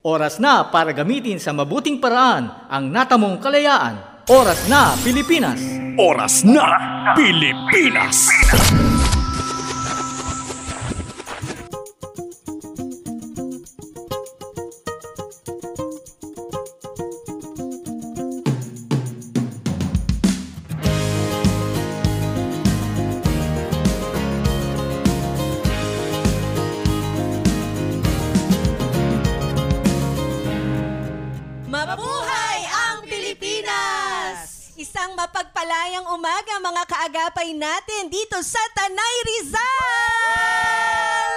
Oras na para gamitin sa mabuting paraan ang natamong kalayaan. Oras na, Pilipinas! Oras na, Pilipinas! Mabuhay ang Pilipinas! Isang mapagpalayang umaga mga kaagapay natin dito sa Tanay Rizal!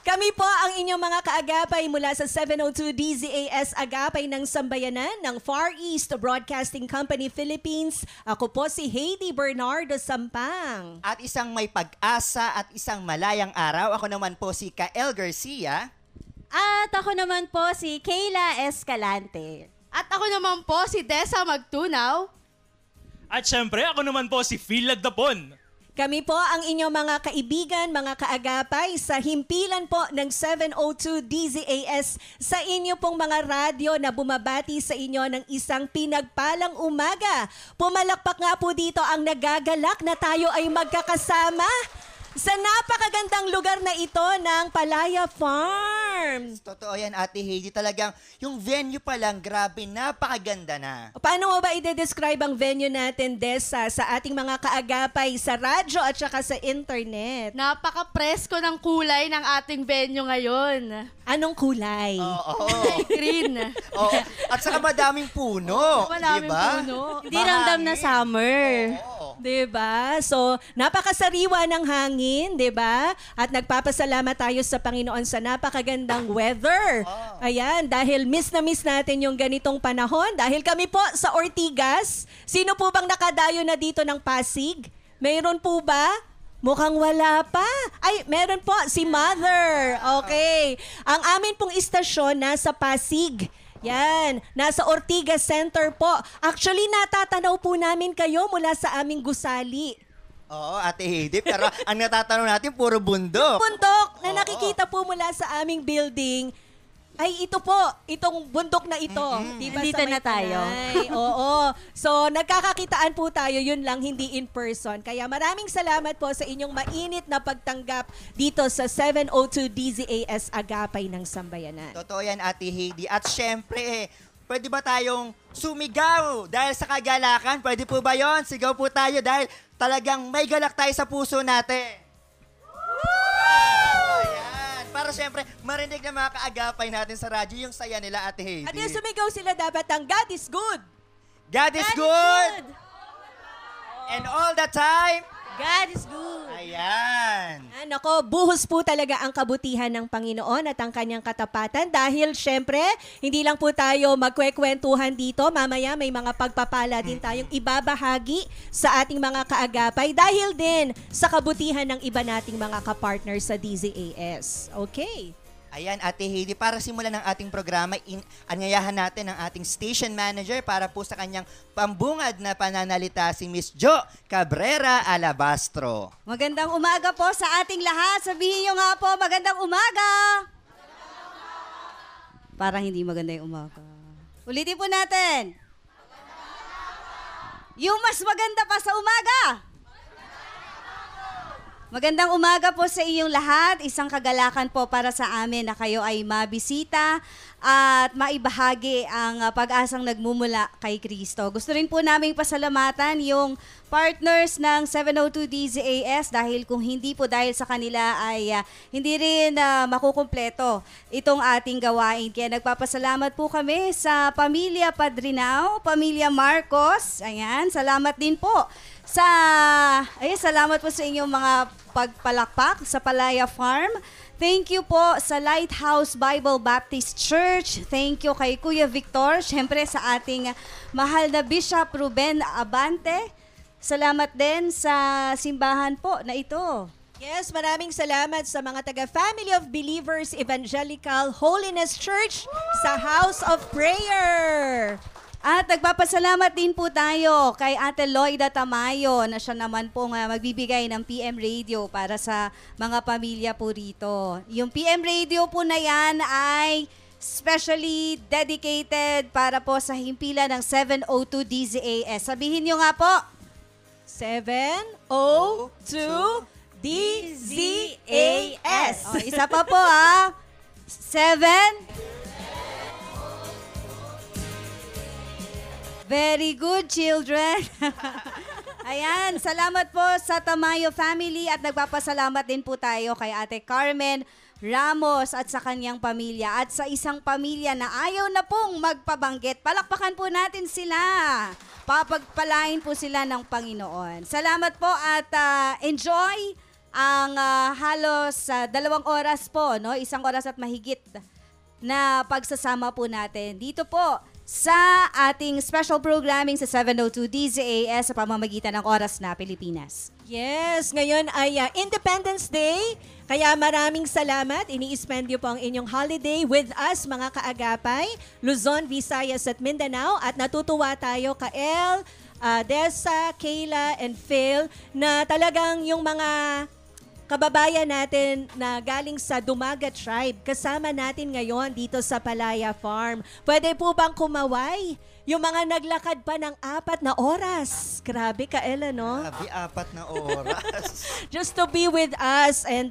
Kami po ang inyong mga kaagapay mula sa 702 DZAS Agapay ng Sambayanan ng Far East Broadcasting Company Philippines. Ako po si Heidi Bernardo Sampang. At isang may pag-asa at isang malayang araw. Ako naman po si Kael Garcia. At ako naman po si Kayla Escalante. At ako naman po si Dessa Magtunaw. At syempre, ako naman po si Phil Lagdapon. Kami po ang inyong mga kaibigan, mga kaagapay sa himpilan po ng 702 DZAS sa inyo pong mga radyo na bumabati sa inyo ng isang pinagpalang umaga. Pumalakpak nga po dito ang nagagalak na tayo ay magkakasama sa napakagandang lugar na ito ng Palaya Farm. Totoo yan, Ate Heidi. Talagang yung venue pa lang, grabe, napakaganda na. Paano mo ba i-describe ang venue natin, Dessa, sa ating mga kaagapay sa radyo at saka sa internet? Napaka-presko ng kulay ng ating venue ngayon. Anong kulay? Oo. Green. Oo. At saka madaming puno. Maraming diba? puno. Hindi ramdam na summer. Oo. 'Di ba? So, napakasariwa ng hangin, 'di ba? At nagpapasalamat tayo sa Panginoon sa napakagandang weather. Ayan, dahil miss na miss natin yung ganitong panahon. Dahil kami po sa Ortigas, sino po bang nakadayo na dito ng Pasig? Mayroon po ba? Mukhang wala pa. Ay, meron po, si Mother. Okay. Ang amin pong istasyon nasa Pasig. Yan, nasa Ortigas Center po. Actually, natatanaw po namin kayo mula sa aming gusali. Oo, Ate Heidi. Pero ang natatanong natin, puro bundok. Bundok na nakikita po mula sa aming building. Ay, ito po, itong bundok na ito. Di ba, Nandito sa may na tayo. Tanay? Oo. So, nagkakakitaan po tayo, yun lang, hindi in person. Kaya maraming salamat po sa inyong mainit na pagtanggap dito sa 702 DZAS Agapay ng Sambayanan. Totoo yan, Ate Heidi. At syempre, pwede ba tayong sumigaw dahil sa kagalakan? Pwede po ba yon? Sigaw po tayo dahil talagang may galak tayo sa puso natin. Ayan. Para syempre, marinig ng mga kaagapay natin sa radyo yung saya nila, Ate Heidi. At yung sumigaw sila dapat ang God is good. God is good! And all the time, God is good. ayan. Nako, buhos po talaga ang kabutihan ng Panginoon at ang kanyang katapatan dahil syempre, hindi lang po tayo magkwekwentuhan dito. Mamaya may mga pagpapala din tayong ibabahagi sa ating mga kaagapay dahil din sa kabutihan ng iba nating mga kapartner sa DZAS. Okay. Ayan, Ate Heidi, para simulan ng ating programa, anyayahan natin ang ating station manager para po sa kanyang pambungad na pananalita si Miss Jo Cabrera Alabastro. Magandang umaga po sa ating lahat. Sabihin nyo nga po, magandang umaga. Parang hindi maganda yung umaga. Ulitin po natin. Yung mas maganda pa sa umaga. Magandang umaga po sa inyong lahat. Isang kagalakan po para sa amin na kayo ay mabisita at maibahagi ang pag-asang nagmumula kay Kristo. Gusto rin po naming pasalamatan yung partners ng 702 DZAS dahil kung hindi po dahil sa kanila ay hindi rin makukumpleto itong ating gawain. Kaya nagpapasalamat po kami sa Pamilya Padrinao, Pamilya Marcos. Ayan, salamat din po. Salamat po sa inyong mga pagpalakpak sa Palaya Farm. Thank you po sa Lighthouse Bible Baptist Church. Thank you kay Kuya Victor. Siyempre sa ating mahal na Bishop Ruben Abante. Salamat din sa simbahan po na ito. Yes, maraming salamat sa mga taga-Family of Believers Evangelical Holiness Church sa House of Prayer. At nagpapasalamat din po tayo kay Ate Loida Tamayo na siya naman po magbibigay ng PM Radio para sa mga pamilya po rito. Yung PM Radio po na yan ay specially dedicated para po sa himpilan ng 702 DZAS. Sabihin nyo nga po. 702 DZAS. O, isa pa po ah. 7. Very good, children. Ayan, salamat po sa Tamayo family at nagpapasalamat din po tayo kay Ate Carmen Ramos at sa kanyang pamilya at sa isang pamilya na ayaw na pong magpabanggit. Palakpakan po natin sila. Papagpalain po sila ng Panginoon. Salamat po at enjoy ang halos 2 oras po, no? 1 oras at mahigit na pagsasama po natin dito po sa ating special programming sa 702 DZAS sa pamamagitan ng Oras na Pilipinas. Yes, ngayon ay Independence Day. Kaya maraming salamat. Ini-spend niyo po ang inyong holiday with us, mga kaagapay, Luzon, Visayas at Mindanao. At natutuwa tayo, Kael, Dessa, Kayla, and Phil, na talagang yung mga kababayan natin na galing sa Dumagat Tribe, kasama natin ngayon dito sa Palaya Farm. Pwede po bang kumaway? Yung mga naglakad pa ng 4 na oras. Grabe, Kaela, no? Grabe, 4 na oras. Just to be with us. And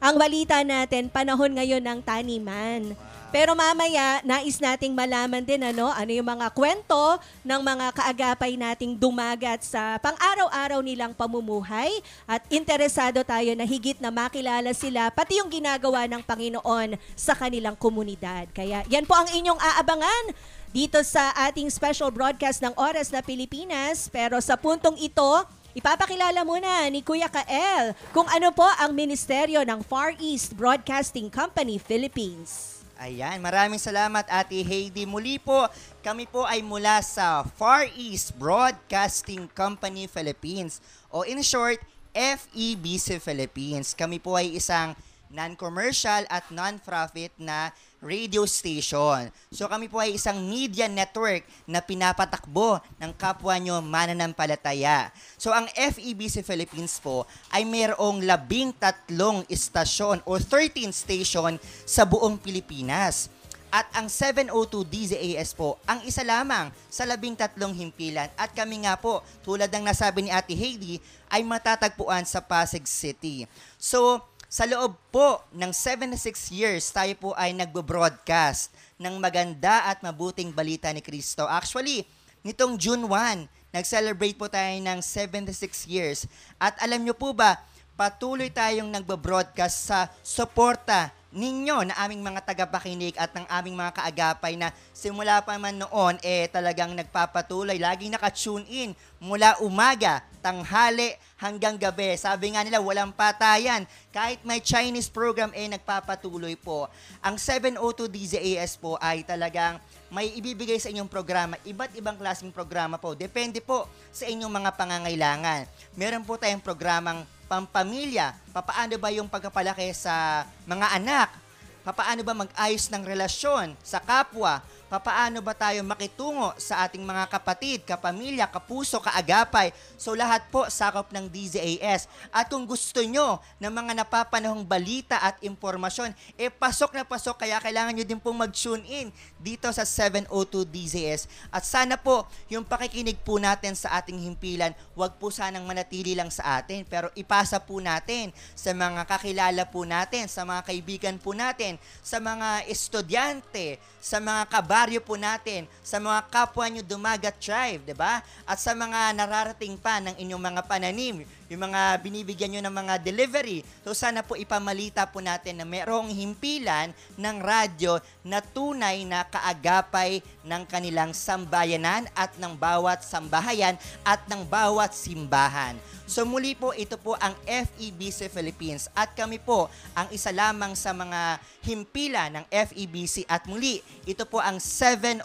ang balita natin, panahon ngayon ng taniman. Pero mamaya, nais nating malaman din ano yung mga kwento ng mga kaagapay nating dumagat sa pang-araw-araw nilang pamumuhay at interesado tayo na higit na makilala sila, pati yung ginagawa ng Panginoon sa kanilang komunidad. Kaya yan po ang inyong aabangan dito sa ating special broadcast ng Oras na Pilipinas. Pero sa puntong ito, ipapakilala muna ni Kuya Kael kung ano po ang ministeryo ng Far East Broadcasting Company Philippines. Ayan, maraming salamat Ate Heidi. Muli po, kami po ay mula sa Far East Broadcasting Company Philippines o in short, FEBC Philippines. Kami po ay isang non-commercial at non-profit na radio station. So kami po ay isang media network na pinapatakbo ng kapwa nyo mananampalataya. So ang FEBC Philippines po ay mayroong 13 istasyon o 13 station sa buong Pilipinas. At ang 702 DZAS po, ang isa lamang sa 13 himpilan. At kami nga po, tulad ng nasabi ni Ate Heidi, ay matatagpuan sa Pasig City. So, sa loob po ng 76 years, tayo po ay nagbo-broadcast ng maganda at mabuting balita ni Kristo. Actually, nitong June 1, nag-celebrate po tayo ng 76 years. At alam nyo po ba, patuloy tayong nagbo-broadcast sa suporta ninyo na aming mga tagapakinig at ng aming mga kaagapay na simula pa man noon talagang nagpapatuloy, laging naka-tune in mula umaga, tanghali hanggang gabi. Sabi nga nila, walang patayan. Kahit may Chinese program nagpapatuloy po. Ang 702 DZAS po ay talagang may ibibigay sa inyong programa, iba't ibang klaseng programa po. Depende po sa inyong mga pangangailangan. Meron po tayong programang pampamilya, papaano ba yung pagpapalaki sa mga anak, papaano ba mag-ayos ng relasyon sa kapwa, papaano ba tayo makitungo sa ating mga kapatid, kapamilya, kapuso, kaagapay. So lahat po sakop ng DZAS. At kung gusto nyo ng mga napapanahong balita at impormasyon, pasok na pasok, kaya kailangan nyo din pong mag-tune in dito sa 702 DZAS. At sana po, yung pakikinig po natin sa ating himpilan, wag po sanang manatili lang sa atin, pero ipasa po natin sa mga kakilala po natin, sa mga kaibigan po natin, sa mga estudyante, sa mga kabaryo po natin, sa mga kapwa nyo Dumagat Tribe, di ba? At sa mga nararating pa ng inyong mga pananim, yung mga binibigyan nyo ng mga delivery. So sana po ipamalita po natin na mayroong himpilan ng radyo na tunay na kaagapay ng kanilang sambayanan at ng bawat sambahayan at ng bawat simbahan. So muli po, ito po ang FEBC Philippines at kami po ang isa lamang sa mga himpila ng FEBC at muli, ito po ang 702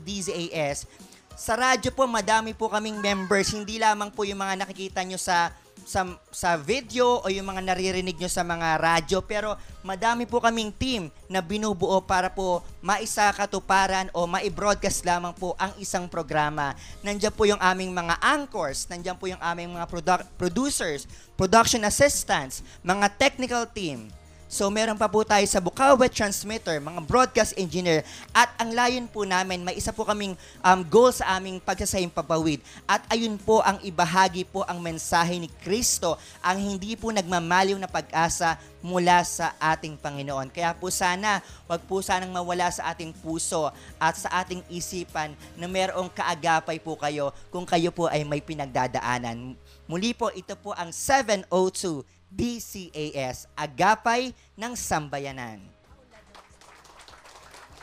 DZAS. Sa radyo po, madami po kaming members, hindi lamang po yung mga nakikita nyo sa video o yung mga naririnig nyo sa mga radyo, pero madami po kaming team na binubuo para po maisakatuparan o mai-broadcast lamang po ang isang programa. Nandiyan po yung aming mga anchors, nandiyan po yung aming mga producers, production assistants, mga technical team. So meron pa po tayo sa Bukawi Transmitter, mga broadcast engineer. At ang layon po namin, may isa po kaming goal sa aming pagsasayang papawid. At ayun po ang ibahagi po ang mensahe ni Kristo, ang hindi po nagmamaliw na pag-asa mula sa ating Panginoon. Kaya po sana, wag po sanang mawala sa ating puso at sa ating isipan na mayroong kaagapay po kayo kung kayo po ay may pinagdadaanan. Muli po, ito po ang 702 DCAS, Agapay ng Sambayanan.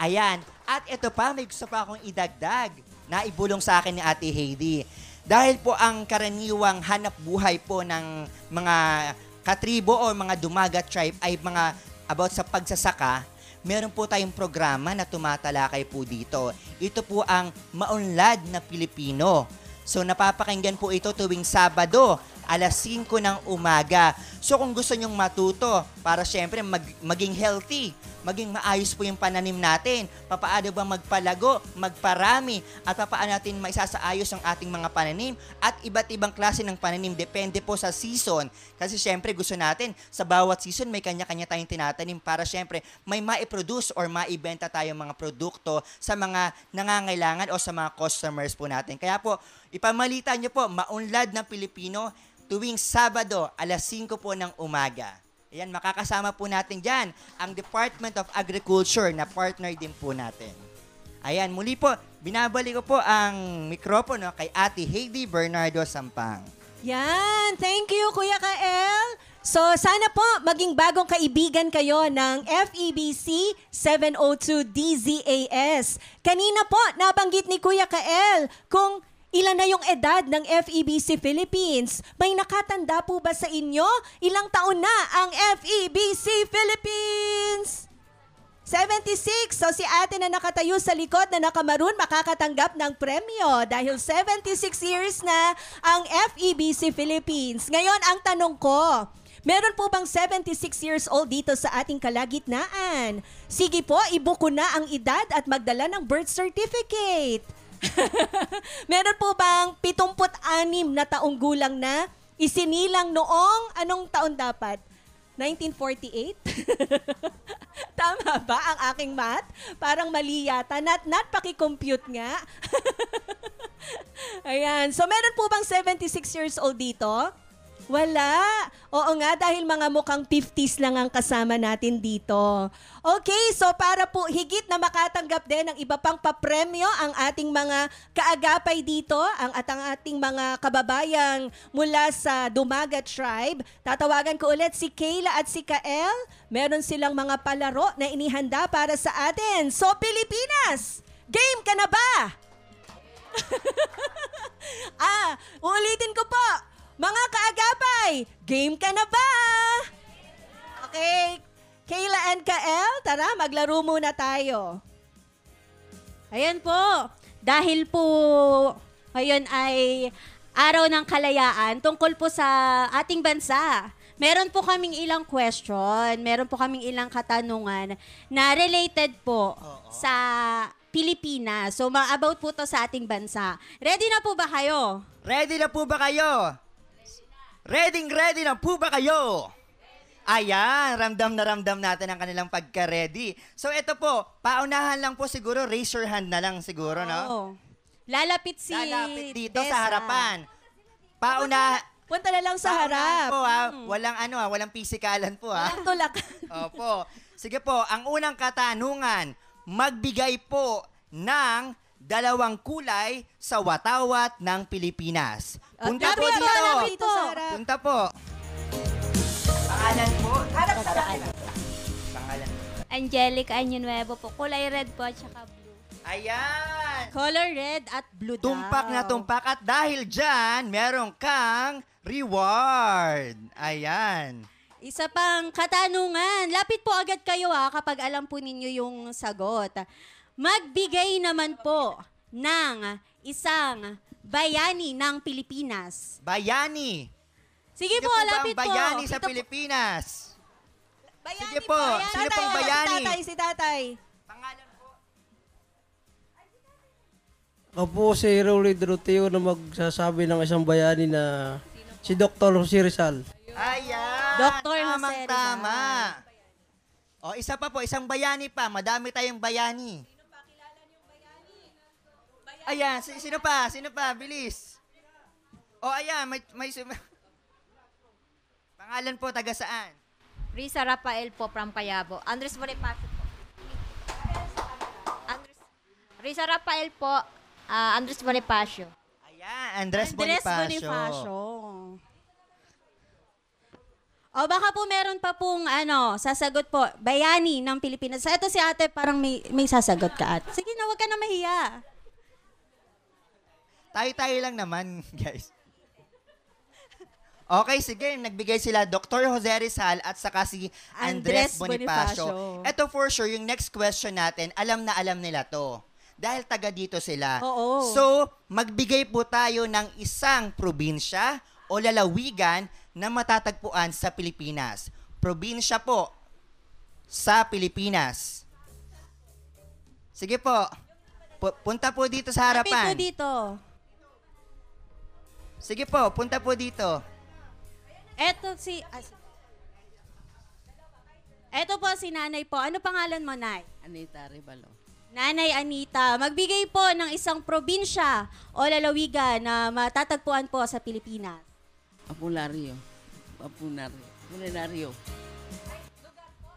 Ayan. At ito pa, may gusto pa akong idagdag na ibulong sa akin ni Ate Heidi. Dahil po ang karaniwang hanap buhay po ng mga katribo o mga Dumagat tribe ay mga about sa pagsasaka, meron po tayong programa na tumatalakay po dito. Ito po ang Maunlad na Pilipino. So napapakinggan po ito tuwing Sabado, alas 5 ng umaga. So kung gusto nyong matuto para syempre maging healthy, maging maayos po yung pananim natin, papaano ba magpalago, magparami, at papaano natin maisasaayos ang ating mga pananim at iba't ibang klase ng pananim, depende po sa season. Kasi syempre gusto natin, sa bawat season may kanya-kanya tayong tinatanim para syempre may maiproduce or maibenta tayong mga produkto sa mga nangangailangan o sa mga customers po natin. Kaya po, ipamalita nyo po, Maunlad ng Pilipino, tuwing Sabado, alas 5 po ng umaga. Ayan, makakasama po natin dyan ang Department of Agriculture na partner din po natin. Ayan, muli po, binabalik ko po ang mikropono kay Ate Heidi Bernardo Sampang. Yan. Thank you, Kuya Kael. So, sana po maging bagong kaibigan kayo ng FEBC 702 DZAS. Kanina po, nabanggit ni Kuya Kael kung ilan na yung edad ng FEBC Philippines. May nakatanda po ba sa inyo? Ilang taon na ang FEBC Philippines? 76. So si ate na nakatayo sa likod na nakamaroon makakatanggap ng premyo dahil 76 years na ang FEBC Philippines. Ngayon, ang tanong ko, meron po bang 76 years old dito sa ating kalagitnaan? Sige po, ibuko na ang edad at magdala ng birth certificate. Meron po bang 76 na taong gulang na isinilang noong anong taon dapat? 1948? Tama ba ang aking math? Parang mali yata. Not paki-compute nga. Ayan. So meron po bang 76 years old dito? Wala. Oo nga, dahil mga mukhang 50s lang ang kasama natin dito. Okay, so para po higit na makatanggap din ng iba pang papremyo ang ating mga kaagapay dito, ang ating mga kababayang mula sa Dumagat Tribe, tatawagan ko ulit si Kayla at si Kael. Meron silang mga palaro na inihanda para sa atin. So, Pilipinas, game ka na ba? Uulitin ko po. Mga kaagapay, game ka na ba? Okay, Kayla and Kael, tara, maglaro muna tayo. Ayan po, dahil po ngayon ay araw ng kalayaan tungkol po sa ating bansa. Meron po kaming ilang question, meron po kaming ilang katanungan na related po sa Pilipinas. So, about po to sa ating bansa. Ready na po ba kayo? Ready na po ba kayo? Ready na po ba kayo? Ayan, ramdam na ramdam natin ang kanilang pagka-ready. So ito po, paunahan lang po siguro, raise your hand na lang siguro, no? Oo. Lalapit si Lalapit dito Tessa. sa harapan. Paunahan. Punta na lang sa harap. Po, walang walang pisikalan po ha. Walang tulak. Opo. Sige po, ang unang katanungan, magbigay po ng 2 kulay sa watawat ng Pilipinas. Punta po dito. Sa harap. Punta po. Pangalan po. Harap sa akin. Pangalan. Angelica Año Nuevo po. Kulay red po at saka blue. Ayan. Color red at blue daw. Tumpak na tumpak at dahil dyan, meron kang reward. Ayan. Isa pang katanungan. Lapit po agad kayo kapag alam po ninyo yung sagot. Magbigay naman po ng isang bayani ng Pilipinas. Bayani. Sige Sino po, ba ang lapit po. bayani sa Ito po. Pilipinas? Bayani Sige po, sino Tatay, pong bayani? Si tatay. Pangalan po. Ako po si Rolly Druteo na magsasabi ng isang bayani na si Dr. Jose Rizal. Ayan. Dr. Jose Tamang-tama. O, isa pa po, isang bayani pa. Madami tayong bayani. Sino pa? Kilala niyong bayani? Ayan, sino pa? Sino pa? Bilis. O, ayan, may pangalan po, taga saan? Risa Rafael po from Cayabo. Andres Bonifacio po. Risa Rafael po, Andres Bonifacio. Ayan, Andres Bonifacio. O baka po meron pa pong sasagot po, bayani ng Pilipinas. Ito si ate, parang may sasagot ka at. Sige na, wag ka na mahiya. Tayo-tayo lang naman, guys. Okay, sige. Nagbigay sila Dr. Jose Rizal at saka si Andres Bonifacio. Ito for sure, yung next question natin, alam na alam nila to. Dahil taga dito sila. Oo. So, magbigay po tayo ng isang probinsya o lalawigan na matatagpuan sa Pilipinas. Probinsya po sa Pilipinas. Sige po. Punta po dito sa Lapit po harapan. dito. Sige po, punta po dito. Eto po si nanay po. Ano pangalan mo, Nay? Anita Ribalo. Nanay Anita, magbigay po ng isang probinsya o lalawigan na matatagpuan po sa Pilipinas. Apulario. Apulario.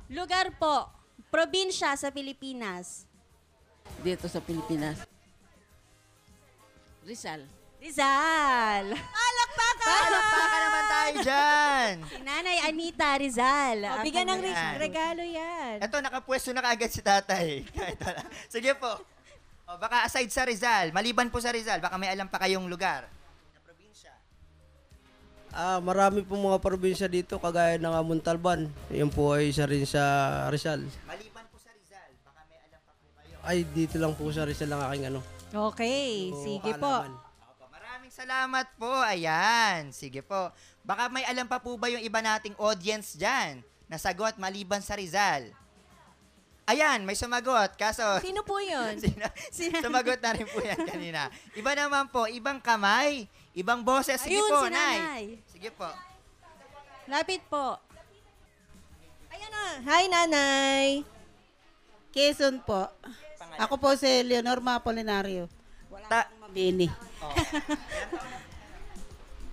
Lugar po, probinsya sa Pilipinas. Dito sa Pilipinas. Rizal. Rizal. Palakpakan! Palakpakan naman tayo dyan! Si Nanay Anita Rizal. O, bigyan ng Yan. regalo yan. Eto, nakapwesto na kaagad si tatay. Kahit wala. Sige po. O, baka aside sa Rizal, maliban po sa Rizal, baka may alam pa kayong lugar. Na probinsya. Marami pong mga probinsya dito, kagaya ng Montalban. Yan po ay isa rin sa Rizal. Maliban po sa Rizal, baka may alam pa po kayo. Ay, dito lang po sa Rizal ang aking Okay, sige po. kaalaman. Opo, maraming salamat po. Ayan. Sige po. Baka may alam pa po ba yung iba nating audience dyan? Nasagot maliban sa Rizal. Ayan, may sumagot. Kaso, Sino po yun? sumagot na rin po yan kanina. Iba naman po, ibang kamay, ibang boses. Sige Ayun, po, si Nanay. Sige po. Lapit po. Ayan na. Hi, nanay. Quezon po. Ako po si Leonor Mapolinario. Ta- Mabini.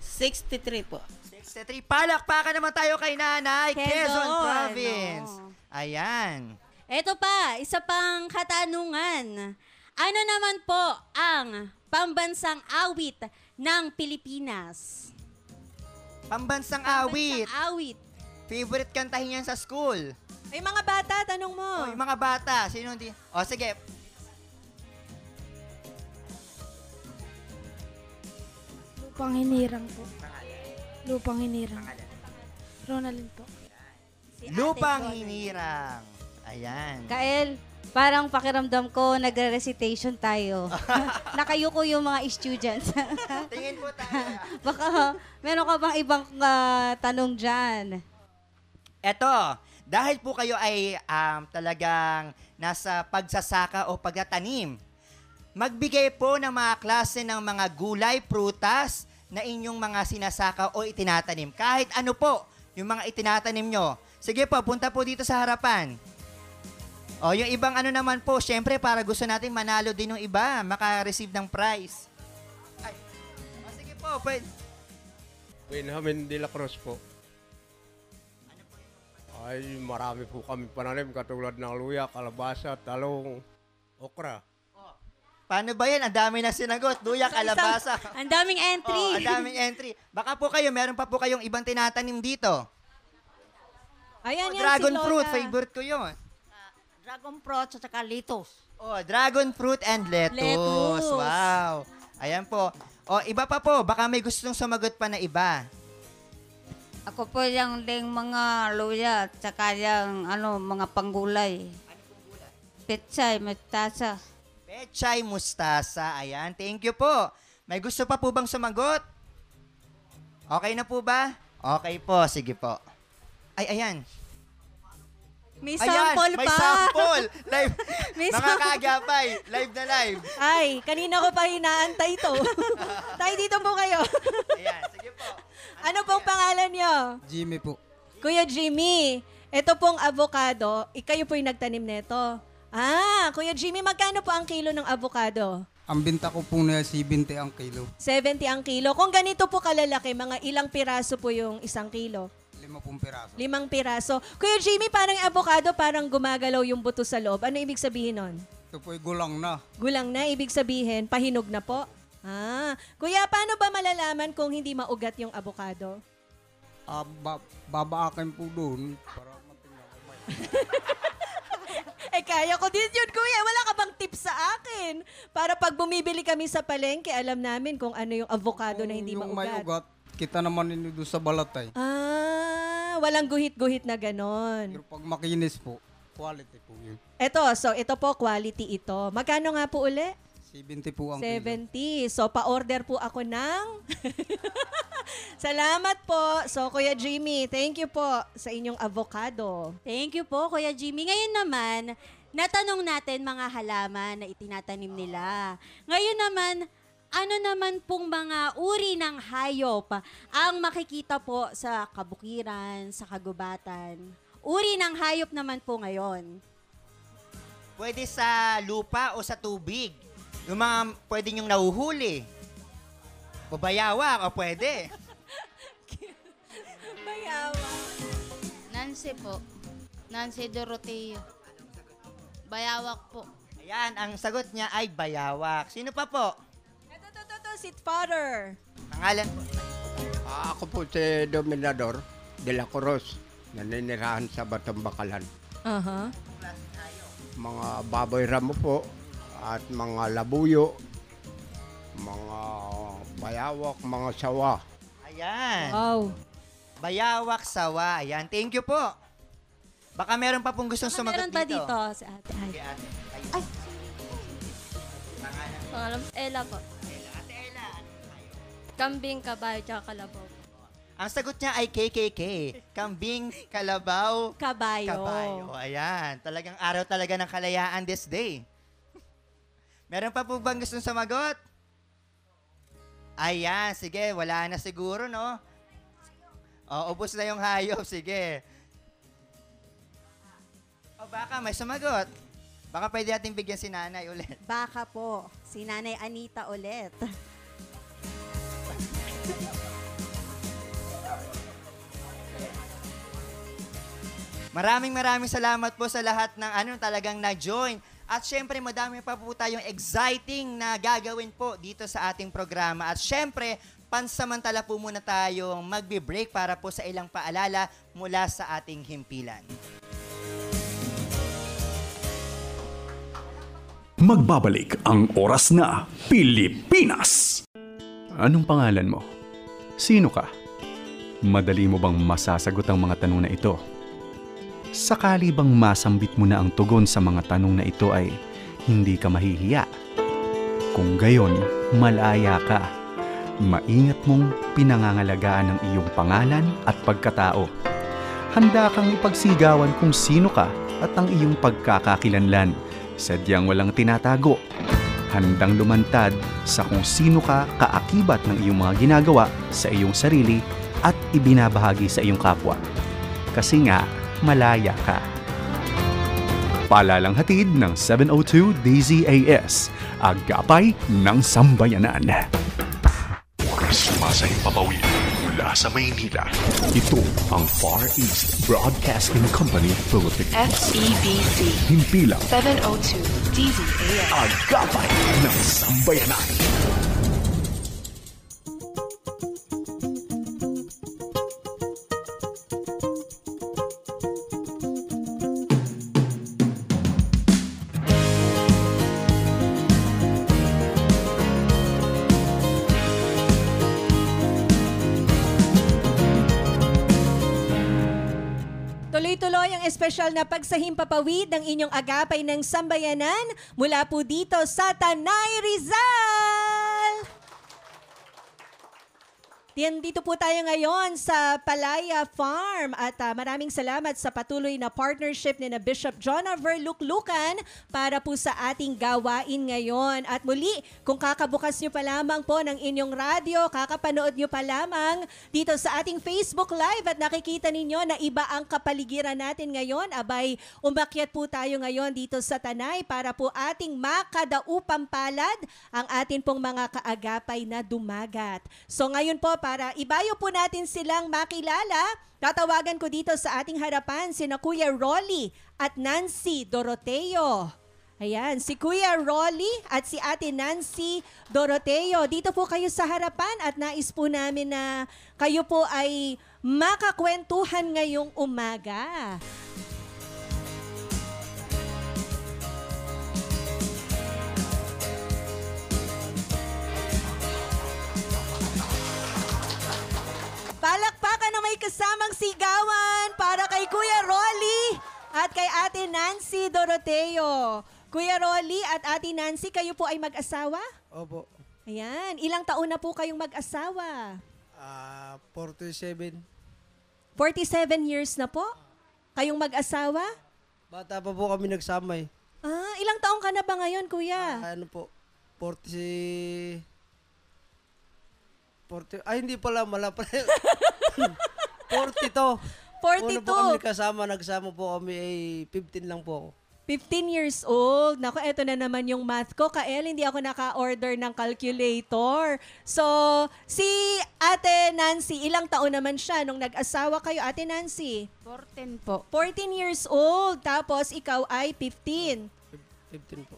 63 po. 63. Palakpakan naman tayo kay Nanay, Quezon Quezon, Province. Ayan. Eto pa, isa pang katanungan. Ano naman po ang pambansang awit ng Pilipinas? Pambansang awit. Pambansang awit. Favorite kantahin yan sa school. Ay, mga bata, tanong mo. O, yung mga bata. Sino hindi? O, sige. Lupang hinirang po. Lupang hinirang. Ronaldin po. Lupang Hinirang. Ayan. Kael, parang pakiramdam ko nagre-recitation tayo. Nakayuko yung mga students. Tingin po tayo. Baka meron ka bang ibang tanong dyan? Eto, dahil po kayo ay talagang nasa pagsasaka o pagtatanim, magbigay po ng mga klase ng mga gulay, prutas na inyong mga sinasaka o itinatanim. Kahit ano po yung mga itinatanim nyo. Sige po, punta po dito sa harapan. O, yung ibang ano naman po, syempre para gusto natin manalo din yung iba, maka-receive ng prize. Ay, o, sige po, pwede. Benjamin de la Cruz po. Ay, marami po kami pananim katulad ng luya, kalabasa, talong, okra. Paano ba yan? Ang dami na sinagot. Luya, kalabasa. Ang daming entry. Oh, ang daming entry. Baka po kayo, meron pa po kayong ibang tinatanim dito. Ayan yan, Dragon si Lola. fruit, favorite ko yun. Dragon fruit at saka litos. Oh, dragon fruit and lettuce. Lettuce. Wow. Ayan po. Oh, iba pa po. Baka may gustong sumagot pa na iba. Ako po yung ding mga luya at saka yung mga panggulay. Petsay, matasa. Pechay mustasa. Ayan. Thank you po. May gusto pa po bang sumagot? Okay na po ba? Okay po. Sige po. Ay, ayan. May Ayan, sample may pa. sample. Live. May Mga sample. kaagapay. Live na live. Ay, kanina ko pa inaantay to. Tayo dito po kayo. Ayan. Sige po. Ano pong pangalan nyo? Jimmy po. Kuya Jimmy, Ito pong avocado, kayo po yung nagtanim nito. Kuya Jimmy, magkano po ang kilo ng avocado? Ang binta ko po na 70 ang kilo. 70 ang kilo. Kung ganito po kalalaki, mga ilang piraso po yung 1 kilo? 5 piraso. 5 piraso. Kuya Jimmy, parang avocado, parang gumagalaw yung buto sa loob. Ano ibig sabihin nun? Ito po'y gulang na. Gulang na, ibig sabihin, pahinog na po. Kuya, paano ba malalaman kung hindi maugat yung avocado? Babaakin po doon para matingnan ko ba. Kaya ko din yun, kuya. Wala ka bang tips sa akin? Para pag bumibili kami sa palengke, alam namin kung ano yung avocado na hindi yung maugat. may ugat, kita naman ninyo doon sa balatay. Walang guhit-guhit na ganon. Pero pag makinis po, quality po yun. Ito po, quality ito. Magkano nga po uli? 70 po ang 70. kilo. So, pa-order po ako ng... Salamat po. So, Kuya Jimmy, thank you po sa inyong avocado. Thank you po, Kuya Jimmy. Ngayon naman, natanong natin mga halaman na itinatanim nila. Ngayon naman, ano naman pong mga uri ng hayop ang makikita po sa kabukiran, sa kagubatan? Uri ng hayop naman po ngayon. Pwede sa lupa o sa tubig. Yung mga pwede nyong nahuhuli. Babayawak o pwede. Bayawak. Nancy po. Nancy Doroteo. Bayawak po. Ayan, ang sagot niya ay bayawak. Sino pa po? Ito, sit father. Pangalan po. Ako po si Dominador de la Cruz. Naninirahan sa Batang Bakalan. Mga baboy ramo po. At mga labuyo, mga bayawak, mga sawa. Ayan. Wow. Bayawak, sawa. Ayan, thank you po. Baka meron pa pong gustong sumagot Meron pa dito. dito si ate. Okay, ate. Ay. Pangalan. Pangalan, Ella po. Ate Ella. Kambing, kabayo, tsaka kalabaw. Ang sagot niya ay KKK. Kambing, kalabaw, Kabayo. kabayo. Ayan. Talagang araw talaga ng kalayaan this day. Meron pa po bang gustong sumagot? Ayan, sige. Wala na siguro, no? Ubos na yung hayop. Sige. Baka may sumagot. Baka pwede natin bigyan si nanay ulit. Baka po. Si Nanay Anita ulit. Maraming salamat po sa lahat ng talagang na-join. At syempre, madami pa po tayong exciting na gagawin po dito sa ating programa. At syempre, pansamantala po muna tayong magbe-break para po sa ilang paalala mula sa ating himpilan. Magbabalik ang Oras na Pilipinas. Anong pangalan mo? Sino ka? Madali mo bang masasagot ang mga tanong na ito? Sakali bang masambit mo na ang tugon sa mga tanong na ito ay hindi ka mahihiya? Kung gayon, malaya ka. Maingat mong pinangangalagaan ang iyong pangalan at pagkatao. Handa kang ipagsigawan kung sino ka at ang iyong pagkakakilanlan. Sadyang walang tinatago. Handang lumantad sa kung sino ka kaakibat ng iyong mga ginagawa sa iyong sarili at ibinabahagi sa iyong kapwa. Kasi nga, malaya ka. Paalalang hatid ng 702 DZAS, Agapay ng Sambayanan. Sumasay papawid mula sa Maynila. Ito ang Far East Broadcasting Company Philippines. FEBC. Himpilang 702 DZAS. Agapay ng Sambayanan. Tuloy-tuloy ang espesyal na pagsahimpapawid ng inyong agapay ng sambayanan mula po dito sa Tanay, Rizal! Yan, dito po tayo ngayon sa Palaya Farm at maraming salamat sa patuloy na partnership ni na Bishop John Verluklukan para po sa ating gawain ngayon. At muli, kung kakabukas nyo pa lamang po ng inyong radyo, kakapanood nyo pa lamang dito sa ating Facebook Live at nakikita ninyo na iba ang kapaligiran natin ngayon, abay, umakyat po tayo ngayon dito sa Tanay para po ating makadaupang palad ang atin pong mga kaagapay na dumagat. So ngayon po, para ibayo po natin silang makilala, tatawagan ko dito sa ating harapan sina Kuya Rolly at Nancy Doroteo. Ayan, si Kuya Rolly at si Ate Nancy Doroteo. Dito po kayo sa harapan at nais po namin na kayo po ay makakwentuhan ngayong umaga. Palakpakan na may kasamang sigawan para kay Kuya Rolly at kay Ate Nancy Doroteo. Kuya Rolly at Ate Nancy, kayo po ay mag-asawa? Opo. Ayan. Ilang taon na po kayong mag-asawa? 47. 47 years na po? Kayong mag-asawa? Bata pa po kami nagsama eh. Ilang taon ka na ba ngayon, Kuya? Ano po? 40, hindi pala, mala pala. 42. 42. Una po kami nagsama po kami ay 15 lang po ako. 15 years old. Naku, eto na naman yung math ko. Kael, hindi ako naka-order ng calculator. So, si Ate Nancy, ilang taon naman siya nung nag-asawa kayo, Ate Nancy? 14 po. 14 years old. Tapos, ikaw ay 15. 15 po.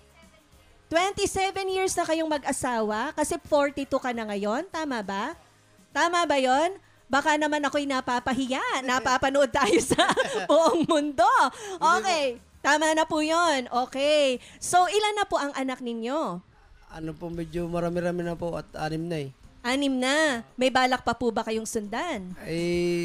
27 years na kayong mag-asawa kasi 42 ka na ngayon. Tama ba? Tama ba yon? Baka naman ako'y napapahiya. Napapanood tayo sa buong mundo. Okay. Tama na po yon. Okay. So, ilan na po ang anak ninyo? Ano po, medyo marami-rami na po at 6 na eh. 6 na. May balak pa po ba kayong sundan?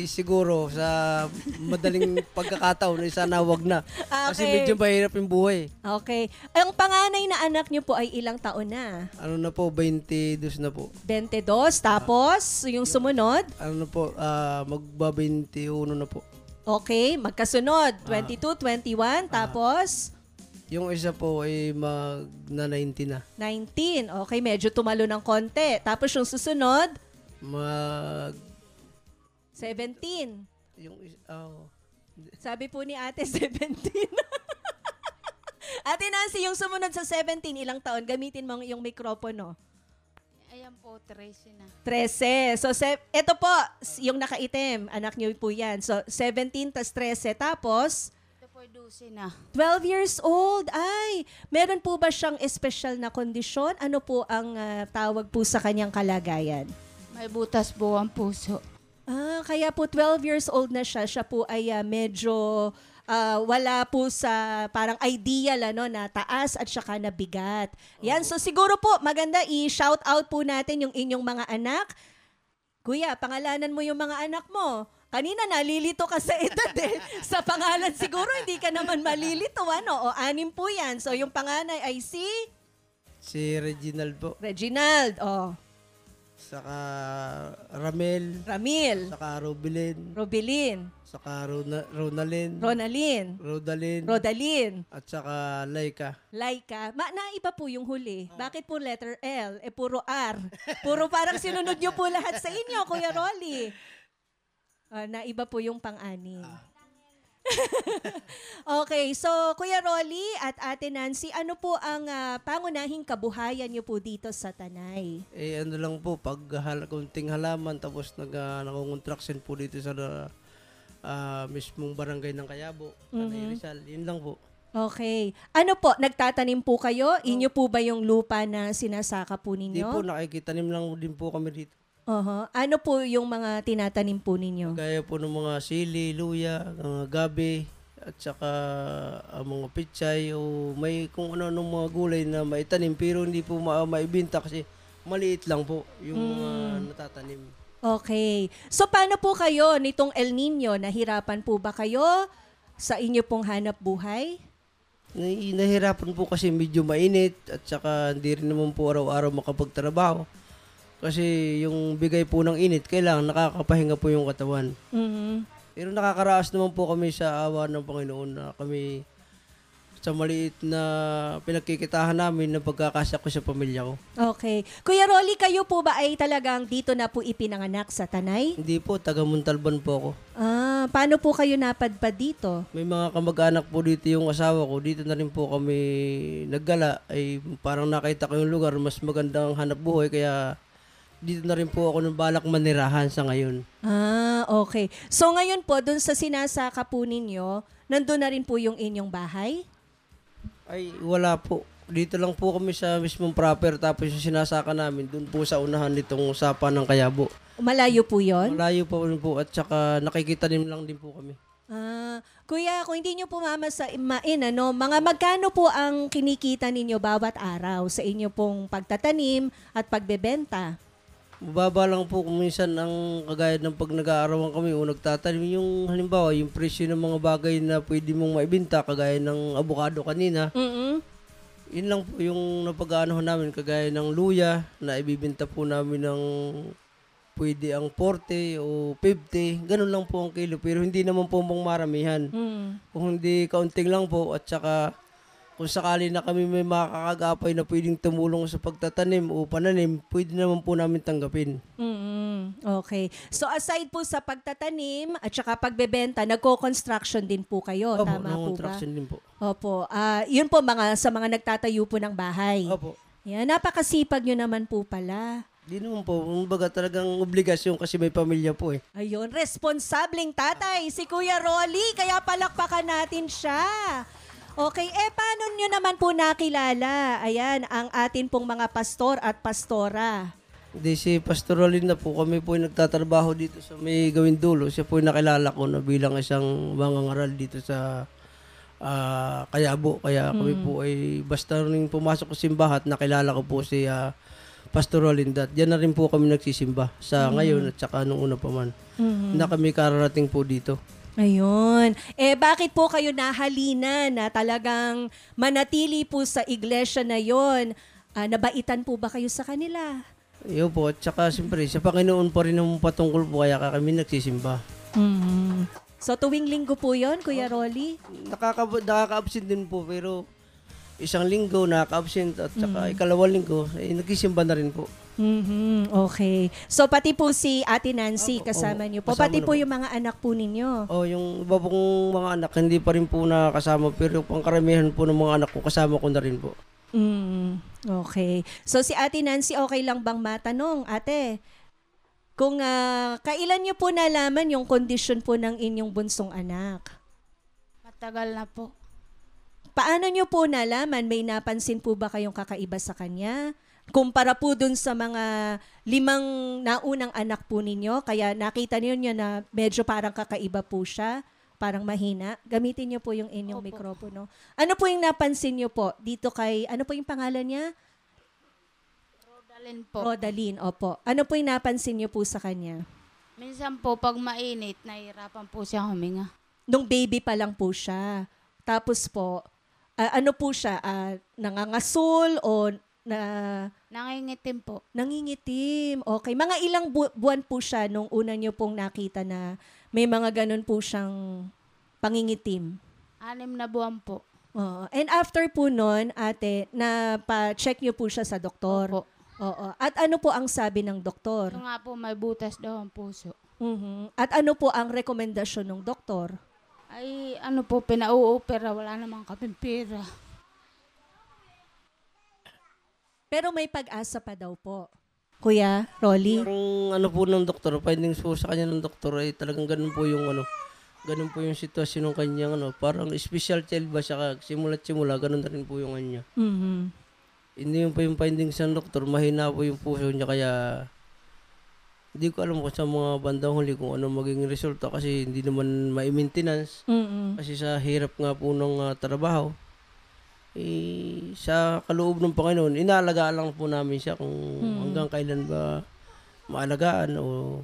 Siguro sa madaling pagkakataon ay sana wag na. Kasi Okay. medyo mahirap yung buhay. Okay. Ang panganay na anak niyo po ay ilang taon na? Ano na po, 22 na po. 22. Tapos, yung sumunod? Ano na po, magba-21 na po. Okay. Magkasunod. 22, 21. Tapos? Yung isa po ay mag-19 na. 19. Okay, medyo tumalo ng konti. Tapos yung susunod? 17. Sabi po ni Ate, 17. Ate Nancy, yung sumunod sa 17, ilang taon? Gamitin mo yung mikropono. Ayan po, 13 na. 13. So, ito po, yung nakaitim. Anak niyo po yan. So, 17 tas 13. Tapos? 12 na. 12 years old. Ay, meron po ba siyang espesyal na kondisyon? Ano po ang tawag po sa kanyang kalagayan? May butas po ang puso. Kaya po 12 years old na siya. Siya po ay medyo wala po sa parang ideal na taas at saka na bigat. Yan, so siguro po maganda i-shout out po natin yung inyong mga anak. Kuya, pangalanan mo yung mga anak mo. Kanina nalilito ka sa edad eh. Sa pangalan siguro hindi ka naman malilito, ano? O 6 po yan. So yung panganay ay si Reginald po. Reginald, Saka Ramel. Saka Robilin. Saka Ronalyn. At saka Laika. Naiba po yung huli. Bakit po letter L? Puro R. Puro parang sinunod nyo po lahat sa inyo, Kuya Rolly. Naiba po yung pang-anim. Okay, so Kuya Rolly at Ate Nancy, ano po ang pangunahing kabuhayan niyo po dito sa Tanay? Ano lang po, pag kunting halaman, tapos nag-construction po dito sa mismong barangay ng Kayabo, Tanay Rizal, yun lang po. Okay. Ano po, nagtatanim po kayo? Inyo po ba yung lupa na sinasaka po ninyo? Hindi po, nakikitanim lang din po kami dito. Ano po yung mga tinatanim po ninyo? Gaya po ng mga sili, luya, gabi, at saka mga pichay o may kung ano-anong mga gulay na maitanim pero hindi po maibinta kasi maliit lang po yung mga natatanim. Okay. So paano po kayo nitong El Nino? Nahirapan po ba kayo sa inyo pong hanap buhay? Nahirapan po kasi medyo mainit at saka hindi rin naman po araw-araw makapagtrabaho. Kasi yung bigay po ng init, kailangan nakakapahinga po yung katawan. Pero nakakaraas naman po kami sa awa ng Panginoon na kami sa maliit na pinagkikitahan namin na pagkakasya ko sa pamilya ko. Okay. Kuya Rolly, kayo po ba ay talagang dito na po ipinanganak sa Tanay? Hindi po, taga Montalban po ako. Paano po kayo napadpad dito? May mga kamag-anak po dito yung asawa ko. Dito na rin po kami naggala. Ay parang nakita ko yung lugar, mas magandang hanap buhay. Kaya dito na rin po ako nang balak manirahan sa ngayon. Okay. So ngayon po, dun sa sinasaka po ninyo, nandun na rin po yung inyong bahay? Ay, wala po. Dito lang po kami sa mismong proper. Tapos yung sinasaka namin, dun po sa unahan nitong sapa ng Kayabo. Malayo po yon? Malayo po rin po. At saka nakikita din lang din po kami. Kuya, kung hindi nyo po mga magkano po ang kinikita ninyo bawat araw sa inyo pong pagtatanim at pagbebenta? Mababa lang po kung minsan ang kagaya ng pag nag-aarawan kami o nagtatanim. Yung halimbawa, yung presyo ng mga bagay na pwede mong maibenta, kagaya ng avocado kanina. Yun lang po yung napag-aanohan namin, kagaya ng luya na ibibenta po namin ng pwede ang 40 o 50. Ganun lang po ang kilo. Pero hindi naman po mong maramihan. Kung hindi kaunting lang po at saka kung sakali na kami may makakagapay na pwedeng tumulong sa pagtatanim o pananim, pwede naman po namin tanggapin. Okay. So aside po sa pagtatanim at saka pagbebenta, nagko-construction din po kayo. Opo, tama po ba? construction din po. Opo. Yun po sa mga nagtatayo po ng bahay. Opo. Yan, napakasipag nyo naman po pala. Di naman po. Kumbaga talagang obligasyon kasi may pamilya po eh. Ayun, responsableng tatay, si Kuya Rolly. Kaya palakpakan natin siya. Okay, paano nyo naman po nakilala? Ayan, ang atin pong mga pastor at pastora. Di si Pastor Rolin na po, kami po nagtatrabaho dito sa may Gawin Dulo. Siya po nakilala ko na bilang isang mangangaral dito sa Kayabo. Kaya kami po ay basta rin pumasok sa simbahan, nakilala ko po si Pastor Rolin. Diyan na rin po kami nagsisimba sa ngayon at saka nung una pa man. Na kami kararating po dito. Ayun. Bakit po kayo nahalina na talagang manatili po sa iglesia na yon? Nabaitan po ba kayo sa kanila? Iyo po. At saka siyempre, sa Panginoon pa rin ang patungkol po kaya kami nagsisimba. So tuwing linggo po yon, Kuya Rolly? Nakaka-absent din po pero isang linggo nakaka-absent at saka ikalawang linggo nagsisimba na rin po. Okay. So pati po si Ate Nancy kasama niyo po. Pati po yung mga anak po ninyo. Yung iba pong mga anak hindi pa rin po nakasama pero pangkaramihan po ng mga anak ko kasama ko na rin po. Okay. So si Ate Nancy, okay lang bang matanong, ate? Kung kailan niyo po nalaman yung kondisyon po ng inyong bunsong anak? Matagal na po. Paano niyo po nalaman? May napansin po ba kayong kakaiba sa kanya? Kumpara po dun sa mga 5 naunang anak po ninyo, kaya nakita niyo na medyo parang kakaiba po siya, parang mahina. Gamitin niyo po yung inyong mikropono. Ano po yung napansin niyo po dito kay, ano po yung pangalan niya? Rodalyn po. Rodalyn, opo. Ano po yung napansin niyo po sa kanya? Minsan po, pag mainit, nahihirapan po siya huminga. Nung baby pa lang po siya. Tapos po, ano po siya? Nangangasul o nangingitim po. Nangingitim. Okay. Mga ilang buwan po siya nung una niyo pong nakita na may mga ganun po siyang pangingitim? 6 na buwan po. And after po nun, ate, pa-check niyo po siya sa doktor? Opo. Oo. At ano po ang sabi ng doktor? Ito nga po, may butas daw ang puso. At ano po ang rekomendasyon ng doktor? Ay, ano po, pinau-opera. Wala namang kaming pera. Pero may pag-asa pa daw po. Kuya Rolly? Yung ano po ng doktor, findings po sa kanya ng doktor ay talagang ganun po yung ganun po yung sitwasyon ng kanyang parang special child ba siya, simula ganun na rin po yung kanya. Hindi yung po yung findings ng doktor, mahina po yung puso niya kaya hindi ko alam kung sa mga bandang huli kung ano maging resulta kasi hindi naman ma-maintenance. Kasi sa hirap nga po ng trabaho. Sa kaloob ng Panginoon, inaalagaan lang po namin siya kung hanggang kailan ba maalagaan o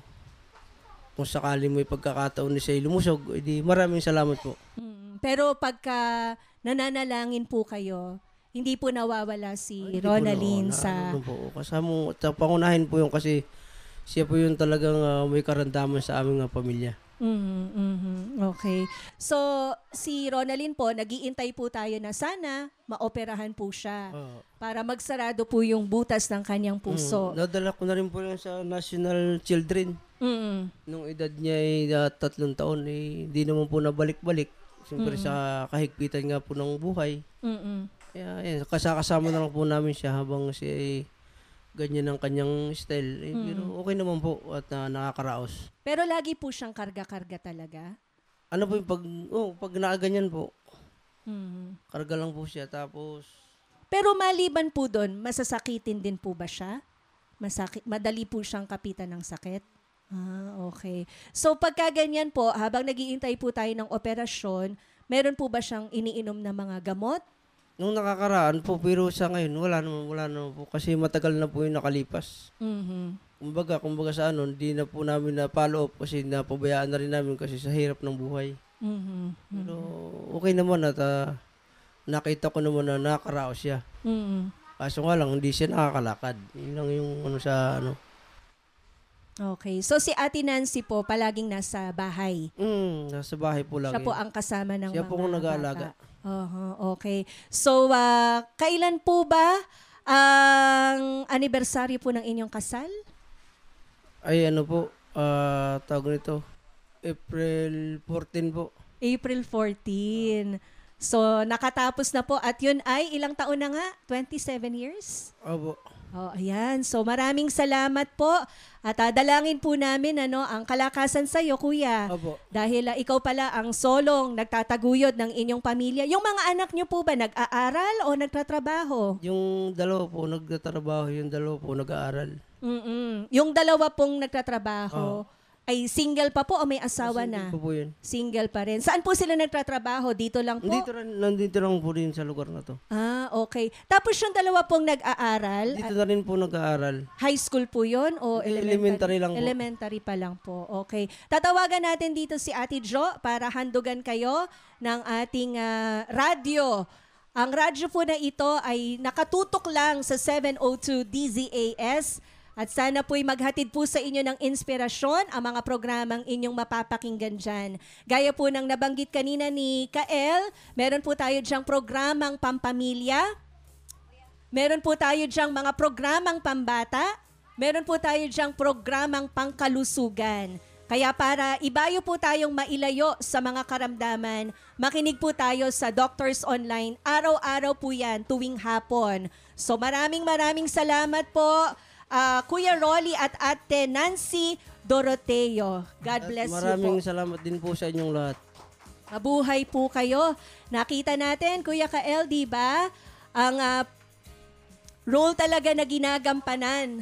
kung sakali may pagkakataon na siya lumusog, edi maraming salamat po. Pero pagka nananalangin po kayo, hindi po nawawala si Hindi po Ronaldin na- sa... ano po, kasama, pangunahin po yung kasi siya po yung talagang may karamdaman sa aming pamilya. Okay. So, si Ronaldin po, nag-iintay po tayo na sana maoperahan po siya para magsarado po yung butas ng kanyang puso. Nadala ko na rin po yan sa National Children. Nung edad niya ay 3 taon, hindi naman po nabalik-balik. Siyempre sa kahigpitan nga po ng buhay. Kaya yan, kasama na lang po namin siya habang siya ay ganyan ang kanyang style. Pero okay naman po at nakakaraos. Pero lagi po siyang karga-karga talaga? Ano po yung pag nakaganyan po, Mhm. karga lang po siya. Tapos, Pero maliban po doon, masasakitin din po ba siya? Madali po siyang kapitan ng sakit? Okay. So pagka ganyan po, habang nag-iintay po tayo ng operasyon, meron po ba siyang iniinom na mga gamot? nung nakakaraan po, pero sa ngayon, wala naman po. Kasi matagal na po yung nakalipas. Kumbaga sa hindi na po namin na follow up kasi napabayaan na rin namin kasi sa hirap ng buhay. Pero okay naman at nakita ko naman na nakakaraos siya. Kaso nga lang, hindi siya nakakalakad. Yun lang yung Okay. So si Ate Nancy po, palaging nasa bahay. Nasa bahay po lagi. Siya po ang kasama ng Siya mga po ang nag-aalaga. bata. Okay. So, kailan po ba ang anibersaryo po ng inyong kasal? Ay po, tawag nito, April 14 po. April 14. So, nakatapos na po. At yun ay, ilang taon na nga? 27 years? Opo. Ayan. So, maraming salamat po. At dalangin po namin ang kalakasan sa iyo, Kuya. Opo. Dahil ikaw pala ang solong nagtataguyod ng inyong pamilya. Yung mga anak niyo po ba nag-aaral o nagtatrabaho? Yung dalawa po nagtatrabaho, yung dalawa po nag-aaral. Yung dalawa pong nagtatrabaho, ay single pa po o may asawa na? Single po yun. Single pa rin. Saan po sila nagtatrabaho? Dito lang po? Nandito lang po rin sa lugar na to. Okay. Tapos yung dalawa pong nag-aaral, Dito na rin po nag-aaral. high school po yun o Elementary lang po. Elementary pa lang po. Okay. Tatawagan natin dito si Ate Jo para handugan kayo ng ating radyo. Ang radyo po na ito ay nakatutok lang sa 702 DZAS. At sana po'y maghatid po sa inyo ng inspirasyon ang mga programang inyong mapapakinggan dyan. Gaya po ng nabanggit kanina ni Kael, meron po tayo dyang programang pampamilya, meron po tayo dyang mga programang pambata, meron po tayo dyang programang pangkalusugan. Kaya para ibayo po tayong mailayo sa mga karamdaman, makinig po tayo sa Doctors Online. Araw-araw po yan, tuwing hapon. So maraming salamat po. Kuya Rolly at Ate Nancy Doroteo. God bless you po. Maraming salamat din po sa inyong lahat. Mabuhay po kayo. Nakita natin, Kuya Kael, di ba? Ang role talaga na ginagampanan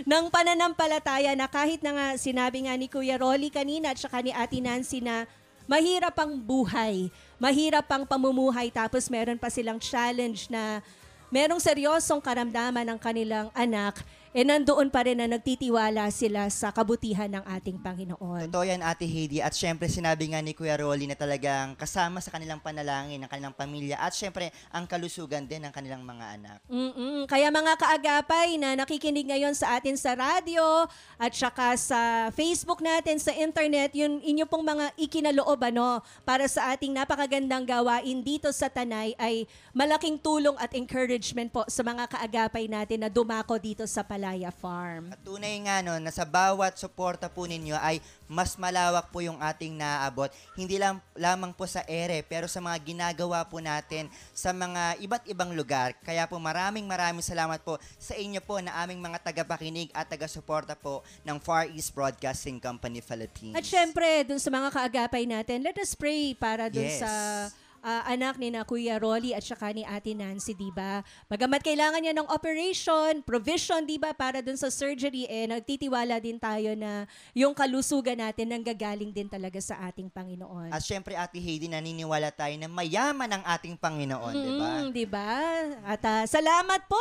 ng pananampalataya na kahit na nga sinabi nga ni Kuya Rolly kanina at saka ni Ate Nancy na mahirap ang buhay, mahirap ang pamumuhay, tapos meron pa silang challenge na merong seryosong karamdaman ng kanilang anak, nandoon pa rin na nagtitiwala sila sa kabutihan ng ating Panginoon. Totoo yan, Ate Heidi. At syempre, sinabi nga ni Kuya Rolly na talagang kasama sa kanilang panalangin, ng kanilang pamilya, at syempre, ang kalusugan din ng kanilang mga anak. Kaya mga kaagapay na nakikinig ngayon sa atin sa radyo at saka sa Facebook natin, sa internet, yun inyo pong mga ikinaloob para sa ating napakagandang gawain dito sa Tanay ay malaking tulong at encouragement po sa mga kaagapay natin na dumako dito sa Palaya Farm. At tunay nga na sa bawat suporta po ninyo ay mas malawak po yung ating naaabot. Hindi lamang po sa ere, pero sa mga ginagawa po natin sa mga iba't ibang lugar. Kaya po maraming salamat po sa inyo po na aming mga tagapakinig at taga-suporta po ng Far East Broadcasting Company Philippines. At syempre, dun sa mga kaagapay natin, let us pray para dun sa anak ni na Kuya Rolly at saka ni Ate Nancy, diba? Bagamat kailangan niya ng operation, provision, diba? Para dun sa surgery, nagtitiwala din tayo na yung kalusugan natin nanggagaling din talaga sa ating Panginoon. At syempre, Ate Heidi, naniniwala tayo na mayaman ang ating Panginoon, diba? Diba? At salamat po.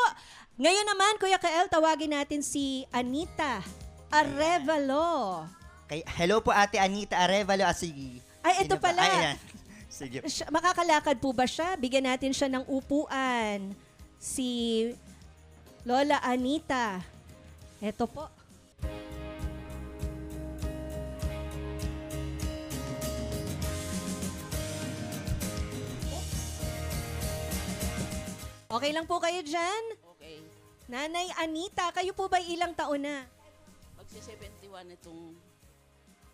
Ngayon naman, Kuya Kael, tawagin natin si Anita Arevalo. Hello po, Ate Anita Arevalo. Ay, ito pala. Sige. Makakalakad po ba siya? Bigyan natin siya ng upuan. Si Lola Anita. Eto po. Okay lang po kayo dyan? Okay. Nanay Anita, kayo po ba ilang taon na? Magsi-71 itong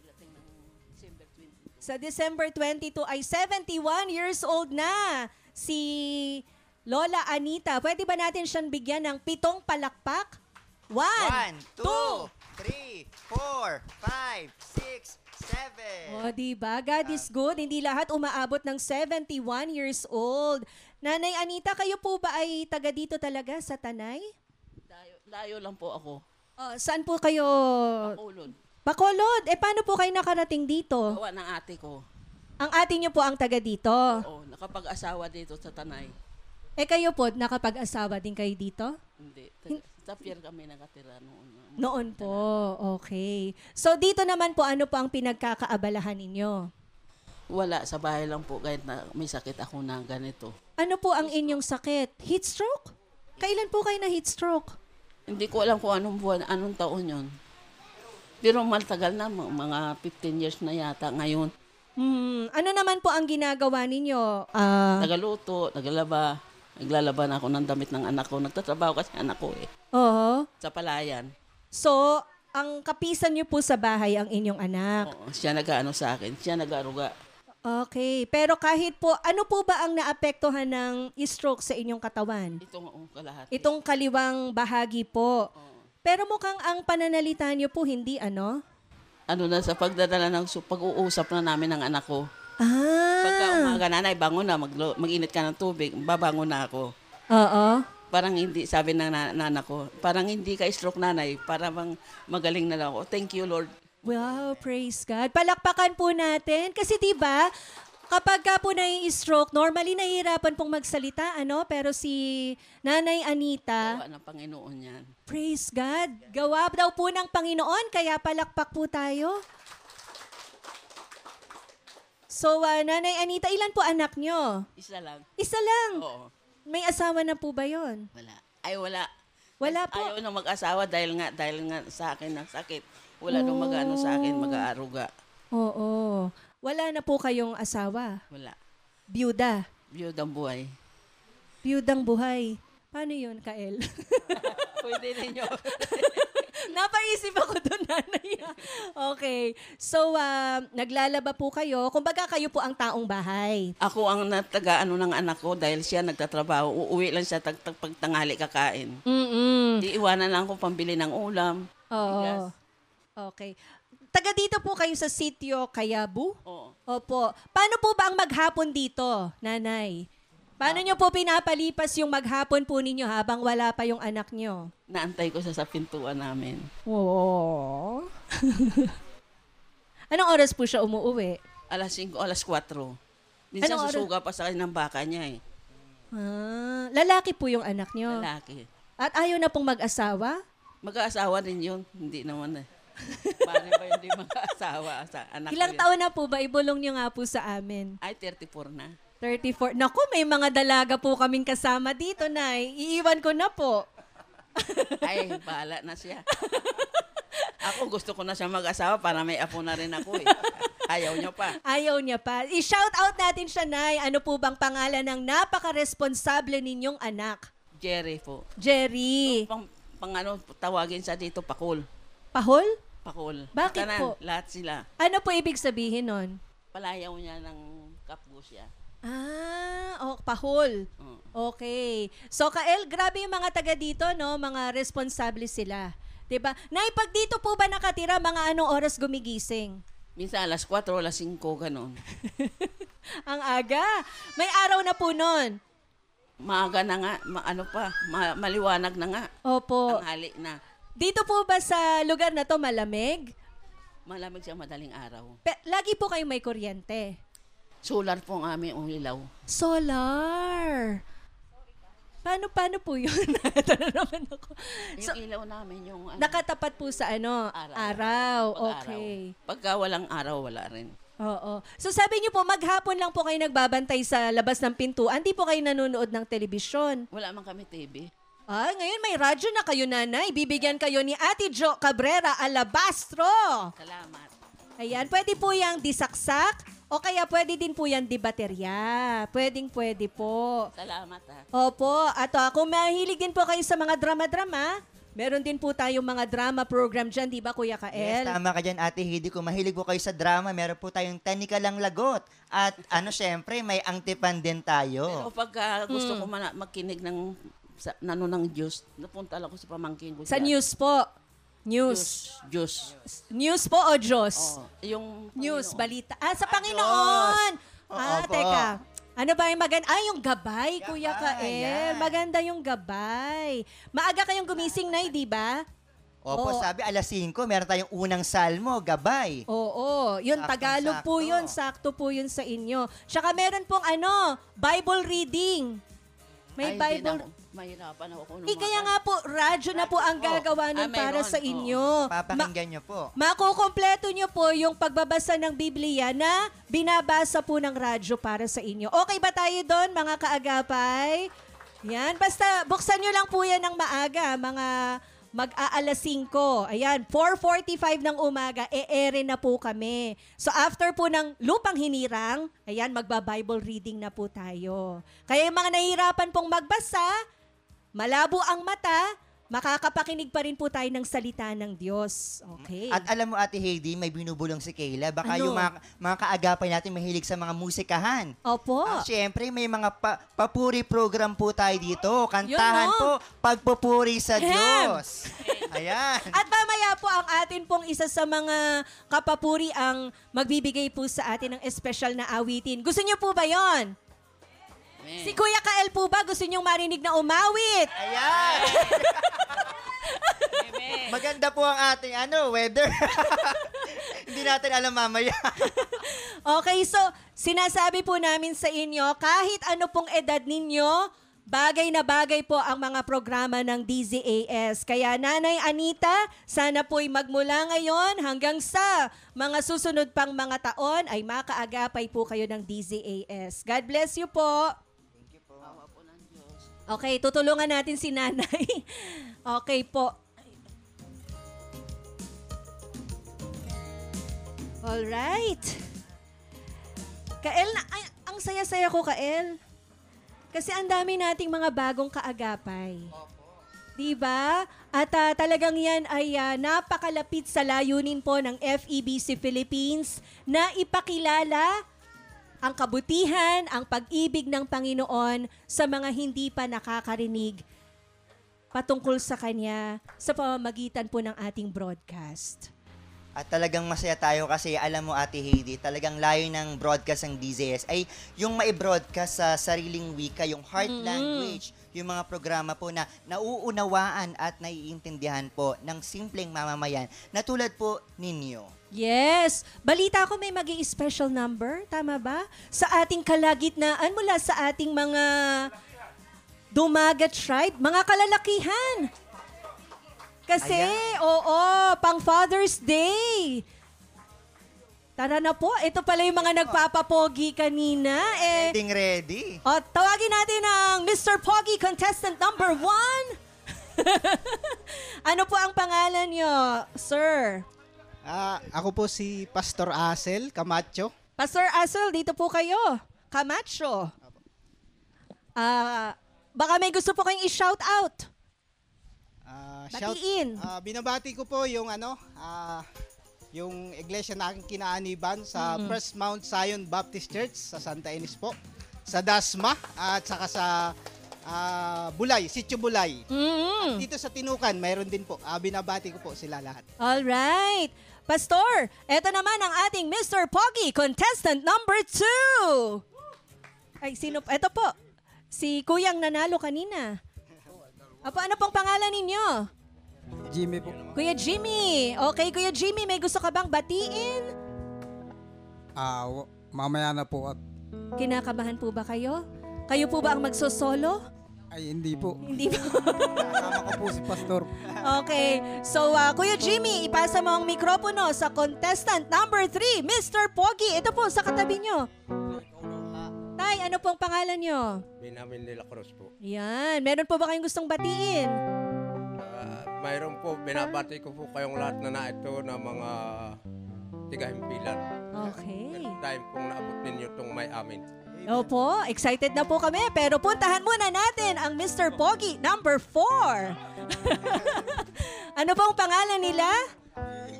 dating ng December 22. Sa December 22 ay 71 years old na si Lola Anita. Pwede ba natin siyang bigyan ng 7 palakpak? 1, 1, 2, 3, 4, 5, 6, 7. O, diba? God is good. Hindi lahat umaabot ng 71 years old. Nanay Anita, kayo po ba ay taga dito talaga sa Tanay? Layo lang po ako. Saan po kayo? Bacolod. Bacolod. Paano po kayo nakarating dito? Gawa ng ate ko. Ang ate niyo po ang taga dito? Oo, nakapag-asawa dito sa Tanay. Kayo po, nakapag-asawa din kayo dito? Hindi. Sa pier kami nakatira noon. Noon po, okay. So dito naman po, ano po ang pinagkakaabalahan ninyo? Wala, sa bahay lang po kahit na may sakit ako na ganito. Ano po ang inyong sakit? Heat stroke? Kailan po kayo na heat stroke? Hindi ko alam kung anong buwan, anong taon yon. Pero maltagal na, mga 15 years na yata ngayon. Ano naman po ang ginagawa ninyo? Nagaluto, naglalaba. Naglalaban ako ng damit ng anak ko. Nagtatrabaho kasi anak ko Oo. sa palayan. So, ang kapisan niyo po sa bahay ang inyong anak? Oo, siya nag-ano sa akin. Siya nag-aruga. Okay. Pero kahit po, ano po ba ang naapektuhan ng stroke sa inyong katawan? Itong kalahati. Itong kaliwang bahagi po. Pero mukhang ang pananalita niyo po hindi ano? Ano na sa pagdadala ng pag-uusap na namin ng anak ko. Pagka umaga, nanay, bangon na, mag-init ka ng tubig, babangon na ako. Oo. Parang hindi, sabi ng nanak ko, parang hindi ka stroke nanay, para magaling na lang ako. Thank you, Lord. Wow, praise God. Palakpakan po natin. Kasi diba, kapag ka po na-stroke, normally nahihirapan pong magsalita, ano? Pero si Nanay Anita, Gawa ng Panginoon yan. praise God. Gawa daw po ng Panginoon, kaya palakpak po tayo. So, Nanay Anita, ilan po anak nyo? Isa lang. Isa lang? Oo. May asawa na po ba yon? Wala. Ay, wala. Wala po. Ayaw na mag-asawa dahil nga sa akin ng sakit. Wala nung mag-ano sa akin, mag-aaruga. Oo. Wala na po kayong asawa? Wala. Byuda? Biyudang buhay. Byudang buhay. Paano yun, Kael? Pwede ninyo. Napaisip ako doon, nanay. Okay. So, naglalaba po kayo. Kumbaga, kayo po ang taong bahay. Ako ang nataga-ano ng anak ko dahil siya nagtatrabaho. Uuwi lang siya pagtanghali kakain. Di iwanan lang ko pambili ng ulam. Oo. Okay. Taga dito po kayo sa sitio Kayabu? Oo. Opo. Paano po ba ang maghapon dito, nanay? Paano nyo po pinapalipas yung maghapon po ninyo habang wala pa yung anak nyo? Naantay ko sa pintuan namin. Oo. Anong oras po siya umuwi? Alas 5, alas 4. Minsan Anong susuga pa sa akin ng baka niya Lalaki po yung anak nyo? Lalaki. At ayaw na pong mag-asawa? Mag-aasawa din yun. Hindi naman Mari ba hindi mag-asawa sa anak ko Ilang yun? taon na po ba? Ibulong nyo nga po sa amin. Ay, 34 na. 34. Naku, may mga dalaga po kaming kasama dito, Nay. Iiwan ko na po. Ay, bahala na siya. Ako gusto ko na siya mag-asawa para may apo na rin ako Ayaw niya pa. Ayaw niya pa. I-shout out natin siya, Nay. Ano po bang pangalan ng napaka-responsable ninyong anak? Jerry po. Jerry. Pang ano, tawagin sa dito, Pakul. Pahol? Pakul. Bakit Kanan, po? Lahat sila. Ano po ibig sabihin nun? Palayaw niya ng kapgo siya. Pahol. Okay. So, Kael, grabe yung mga taga dito, no? Mga responsable sila. 'Di ba? Nay, pag dito po ba nakatira, mga anong oras gumigising? Minsan alas 4, alas 5, ganon. Ang aga. May araw na po nun. Maaga na nga, maliwanag na nga. Opo. Tanghali na. Dito po ba sa lugar na to malamig? Malamig siya madaling araw. Lagi po kayo may kuryente? Solar po ang aming umilaw. Solar. Paano po yun? Ito na naman ako. Yung ilaw namin, yung nakatapat po sa araw. Okay. Pagka walang araw, wala rin. Oo. So sabi niyo po, maghapon lang po kayo nagbabantay sa labas ng pintuan. Di po kayo nanonood ng telebisyon. Wala man kami TV. Ngayon may radyo na kayo, nanay. Bibigyan kayo ni Ate Jo Cabrera Alabastro. Salamat. Ayan, pwede po yung disaksak o kaya pwede din po yung dibaterya. Pwede po. Salamat Opo. At kung mahilig din po kayo sa mga drama-drama, meron din po tayong mga drama program dyan, di ba Kuya Kael? Yes, tama ka dyan, Ate Heidi. Kung mahilig po kayo sa drama, meron po tayong Tanika Lang Lagot. At syempre, may Angtipan din tayo. Pero pagka gusto ko makinig ng ng Diyos, napunta lang ko sa pamangkin ko. Sa news po. News. Diyos. News po o Diyos? Yung news, balita. Sa Panginoon! Opo. Teka. Ano ba yung maganda? Yung gabay, Kuya Kael. yan. Maganda yung gabay. Maaga kayong gumising, Nay, di ba? Opo, sabi alas 5, meron tayong unang salmo, gabay. Oo. Yun, Tagalog po yun. Sakto po yun sa inyo. Tsaka meron pong Bible reading. May Bible. Mahirapan ako kung Kaya nga po, radyo na po ang gagawa nun para sa inyo. Papakinggan nyo po. Makukompleto nyo po yung pagbabasa ng Biblia na binabasa po ng radyo para sa inyo. Okay ba tayo doon, mga kaagapay? Yan, basta buksan nyo lang po yan ng maaga, mga mag-aalas 5. Ayan, 4:45 ng umaga, e-ere na po kami. So after po ng lupang hinirang, ayan, magba-Bible reading na po tayo. Kaya yung mga nahihirapan pong magbasa, malabo ang mata, makakapakinig pa rin po tayo ng salita ng Diyos. Okay. At alam mo, Ate Heidi, may binubulong si Kayla. Baka yung mga kaagapay natin mahilig sa mga musikahan. Opo. Siyempre, may mga papuri program po tayo dito. Kantahan po, pagpupuri sa Diyos. Ayan. At mamaya po ang atin pong isa sa mga kapapuri ang magbibigay po sa atin ng espesyal na awitin. Gusto niyo po ba yon? Si Kuya Kael po ba gusto niyong marinig na umawit? Ayan! Maganda po ang ating weather. Hindi natin alam mamaya. Okay, so sinasabi po namin sa inyo, kahit ano pong edad ninyo, bagay na bagay po ang mga programa ng DZAS. Kaya Nanay Anita, sana po'y magmula ngayon hanggang sa mga susunod pang mga taon ay makaagapay po kayo ng DZAS. God bless you po. Okay, tutulungan natin si Nanay. Okay po. Alright. Kael, ang saya-saya ko, Kael. Kasi ang dami nating mga bagong kaagapay. Diba? At talagang yan ay napakalapit sa layunin po ng FEBC Philippines na ipakilala ang kabutihan, ang pag-ibig ng Panginoon sa mga hindi pa nakakarinig patungkol sa Kanya sa pamamagitan po ng ating broadcast. At talagang masaya tayo kasi alam mo, Ate Heidi, talagang layo ng broadcast ng DZS ay yung mai-broadcast sa sariling wika, yung heart language, yung mga programa po na nauunawaan at naiintindihan po ng simpleng mamamayan na tulad po ninyo. Yes. Balita ko may maging special number, tama ba? Sa ating kalagitnaan mula sa ating mga Dumagat tribe, mga kalalakihan. Kasi, pang Father's Day. Tara na po, ito pala yung mga nagpapapogi kanina. Ready. Tawagin natin ang Mr. Pogi Contestant number 1. Ano po ang pangalan nyo, sir? Ako po si Pastor Asel Camacho. Pastor Asel, dito po kayo. Camacho. Baka may gusto po kayong i-shout out. Batiin. Binabati ko po yung yung iglesia na aking kinaaniban sa First Mount Zion Baptist Church sa Santa Ines po. Sa Dasma at saka sa Bulay, Sitio Bulay. At dito sa Tinukan, mayroon din po. Binabati ko po sila lahat. Alright. Pastor, eto naman ang ating Mr. Pogi, contestant number 2. Ay, sino? Eto po. Si Kuyang nanalo kanina. Ano pong pangalan ninyo? Jimmy po. Kuya Jimmy. Okay, Kuya Jimmy, may gusto ka bang batiin? Mamaya na po at kinakabahan po ba kayo? Kayo po ba ang magsosolo? Ay, hindi po. Hindi po. Kasama ko po si Pastor. Okay. So, Kuya Jimmy, ipasa mo ang mikropono sa contestant number 3, Mr. Pogi. Ito po, sa katabi nyo. Tay, ano pong pangalan nyo? Benjamin de la Cruz po. Yan. Meron po ba kayong gustong batiin? Mayroon po, binabati ko po kayong lahat na naito na mga tigahimpilan. Okay. Dahil pong naabot ninyo itong may amin. Opo, excited na po kami. Pero puntahan muna natin ang Mr. Pogi number 4. Ano pong pangalan nila?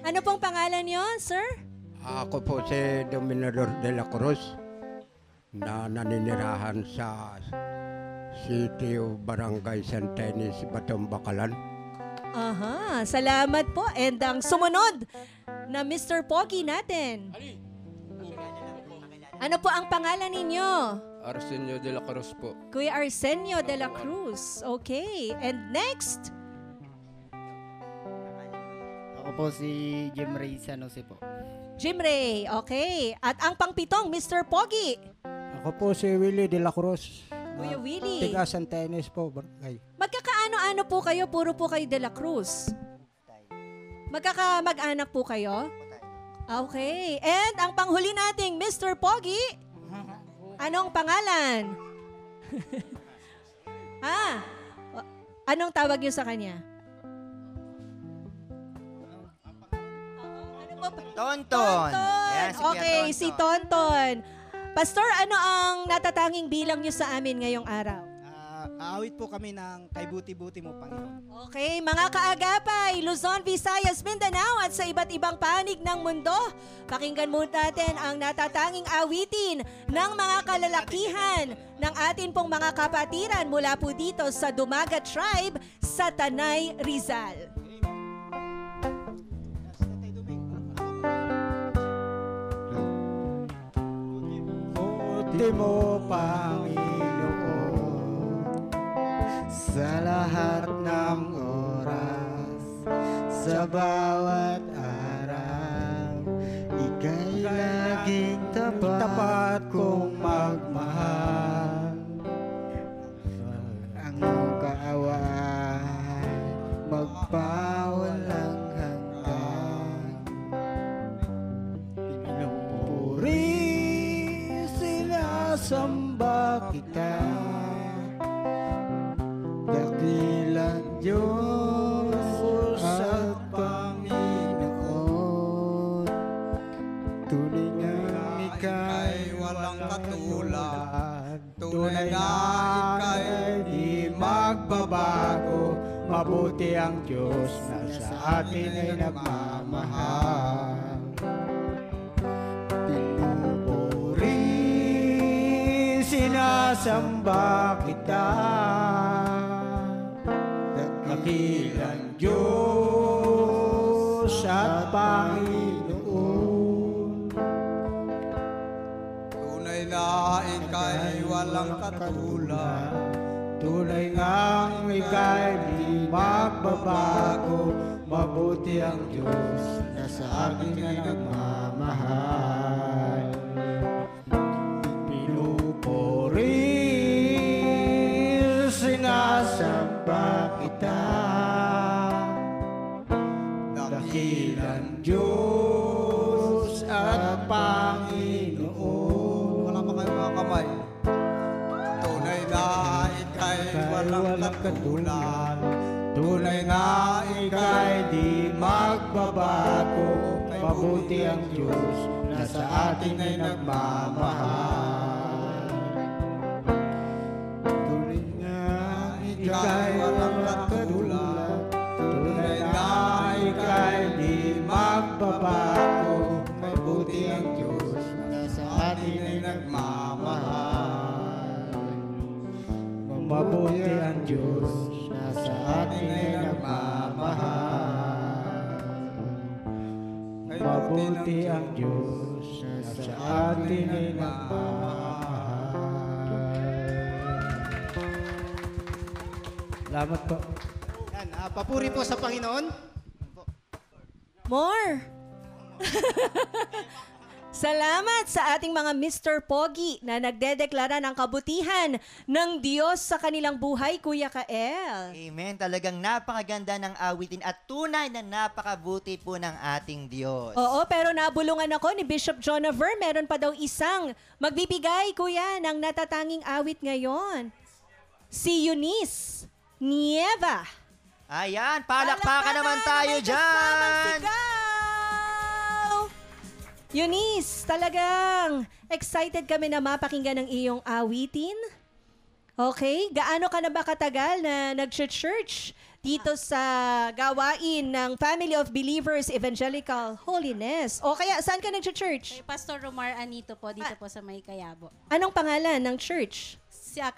Ano pong pangalan nyo, sir? Ako po si Dominador de la Cruz na naninirahan sa City of Barangay Santa Ines, Batong Bakalan. Aha, salamat po. And ang sumunod na Mr. Pogi natin. Ano po ang pangalan ninyo? Arsenio de la Cruz po. Kuya Arsenio de la Cruz. Okay. And next? Ako po si Jim Ray San Jose po. Jim Ray. Okay. At ang pangpitong, Mr. Pogi. Ako po si Willie de la Cruz. Kuya Willie. Tiga Santa Ines po, barangay. Magkakaano-ano po kayo? Puro po kayo de la Cruz. Magkakamag-anak po kayo? Okay. And ang panghuli nating Mr. Pogi, anong pangalan? Anong tawag niyo sa kanya? Tonton. Ayan, si Kuya Okay, Tonton. si Tonton. Pastor, ano ang natatanging bilang niyo sa amin ngayong araw? Aawit po kami ng Kay Buti-Buti Mo, Panginoon. Okay, mga kaagapay, Luzon, Visayas, Mindanao at sa iba't ibang panig ng mundo, pakinggan muna natin ang natatanging awitin ng mga kalalakihan ng atin pong mga kapatiran mula po dito sa Dumaga Tribe sa Tanay, Rizal. Buti mo, Panginoon, sa lahat ng oras, sa bawat araw, ika'y laging tapat kong magmahal. Ang iyong kaawaan, magpawalang hanggan. Pinupuri, sinasamba kita, dakilang Diyos at Panginoon. Tunay nga ika'y walang katulad, tunay nga ika'y di magbabago. Mabuti ang Diyos na sa atin ay nagmamahal. Pinupuri, sinasamba kita, dakilang Diyos at Panginoon. Tunay na ika'y walang katulad, tunay ngang ika'y di magbabago. Mabuti ang Diyos na sa akin ay nagmamahal. Pinupuri, sinasamba kita, dakilang Diyos at Panginoon. Wala pa kayong mga kamay. Tunay na ika'y walang katulad, tunay na ika'y di magbabago. Mabuti ang Diyos na sa atin ay nagmamahal. Tunay na ika'y walang katulad, tunay na ika'y di magbabago. Mabuti ang Diyos na sa atin ay nagmamahal. Mabuti ang Diyos na sa atin ay nagmamahal. Mabuti ang Diyos na sa atin ay nagmamahal. Salamat po. Yan, papuri po sa Panginoon. More. Salamat sa ating mga Mr. Pogi na nagdedeklara ng kabutihan ng Diyos sa kanilang buhay, Kuya Kael. Amen. Talagang napakaganda ng awitin at tunay na napakabuti po ng ating Diyos. Oo, pero nabulungan ako ni Bishop Jonaver. Meron pa daw isang magbibigay, Kuya, ng natatanging awit ngayon. Si Eunice Nieva. Ayan, palakpakan naman tayo dyan! Eunice, talagang excited kami na mapakinggan ang iyong awitin. Okay, gaano ka na ba katagal na nag-church dito sa gawain ng Family of Believers Evangelical Holiness? O kaya, saan ka nag-church? Kay Pastor Romar Anito po, dito po sa May Kayabo. Anong pangalan ng church?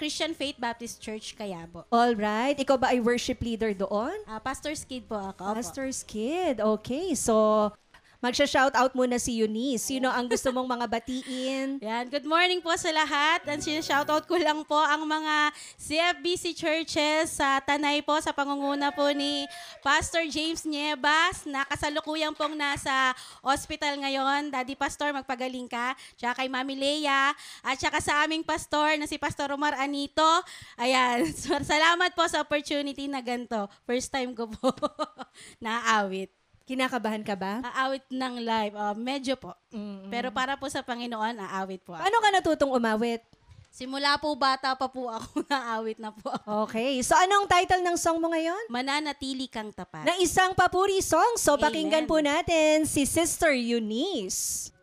Christian Faith Baptist Church, Kayabo. All right. Ikaw ba ay worship leader doon? Pastor's Kid po ako. Pastor's Kid. Okay. So, magsha-shoutout muna si Eunice. Sino ang gusto mong mga batiin? Yan. Good morning po sa lahat. And shoutout ko lang po ang mga CFBC churches sa Tanay po sa pangunguna po ni Pastor James Niebas na kasalukuyang pong nasa hospital ngayon. Daddy Pastor, magpagaling ka. Tsaka kay Mami Leia. At tsaka sa aming pastor na si Pastor Romar Anito. Ayan. Salamat po sa opportunity na ganito. First time ko po naawit. Kinakabahan ka ba? Aawit ng live. Medyo po. Pero para po sa Panginoon, aawit po. Paano ka natutong umawit? Simula po bata pa po ako, naawit na po. Okay. So anong title ng song mo ngayon? Mananatili Kang Tapat. Na isang papuri song. So Amen. Pakinggan po natin si Sister Eunice.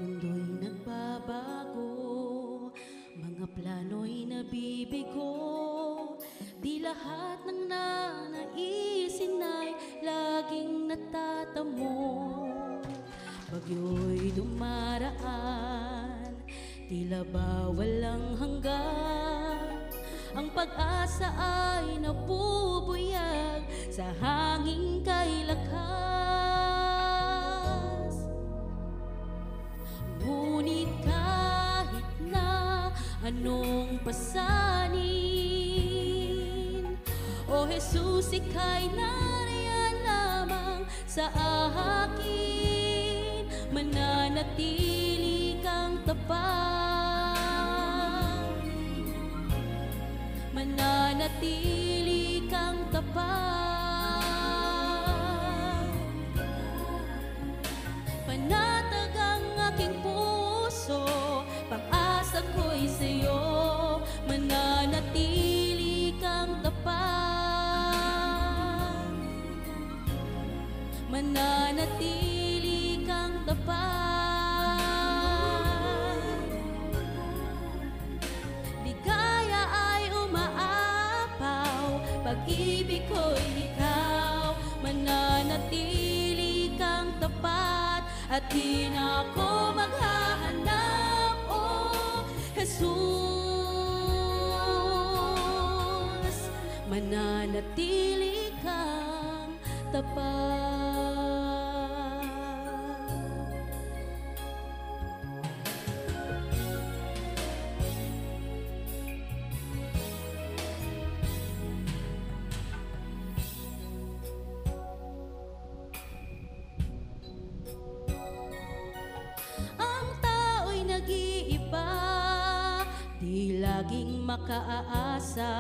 Mundo'y nagbabago, mga plano'y nabibigo, di lahat ng nanaisin ay laging natatamo. Bagyo'y dumaraan, tila ba walang hanggan, ang pag-asa ay napupuyag sa hanging kay lakas. Ngunit kahit na anong pasanin, O Jesus, ika'y nariyan lamang sa akin, mananatili kang tapat, mananatili kang tapat, panatag ang aking puso, pag-asa ko'y sa'yo, mananatili kang tapat, mananatili kang tapat. Ligaya ay umaapaw, pag-ibig ko'y ikaw, mananatili kang tapat, at di na ako maghahanap, oh Jesus, mananatili kang tapat. Ang tao'y nag-iiba, di laging makaaasa,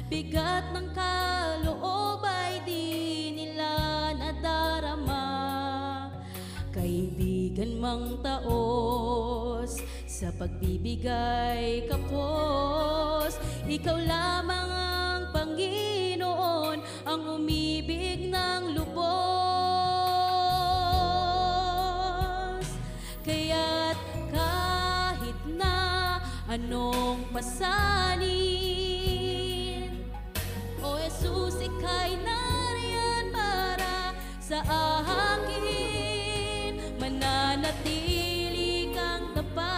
bigat ng kaloob ay di nila nadarama. Kaibigan mang taos, sa pagbibigay kapos, ikaw lamang ang Panginoon, ang umibig ng lubos. Kaya't kahit na anong pasanin, O Jesus, ika'y nariyan para sa akin, mananatili kang tapat,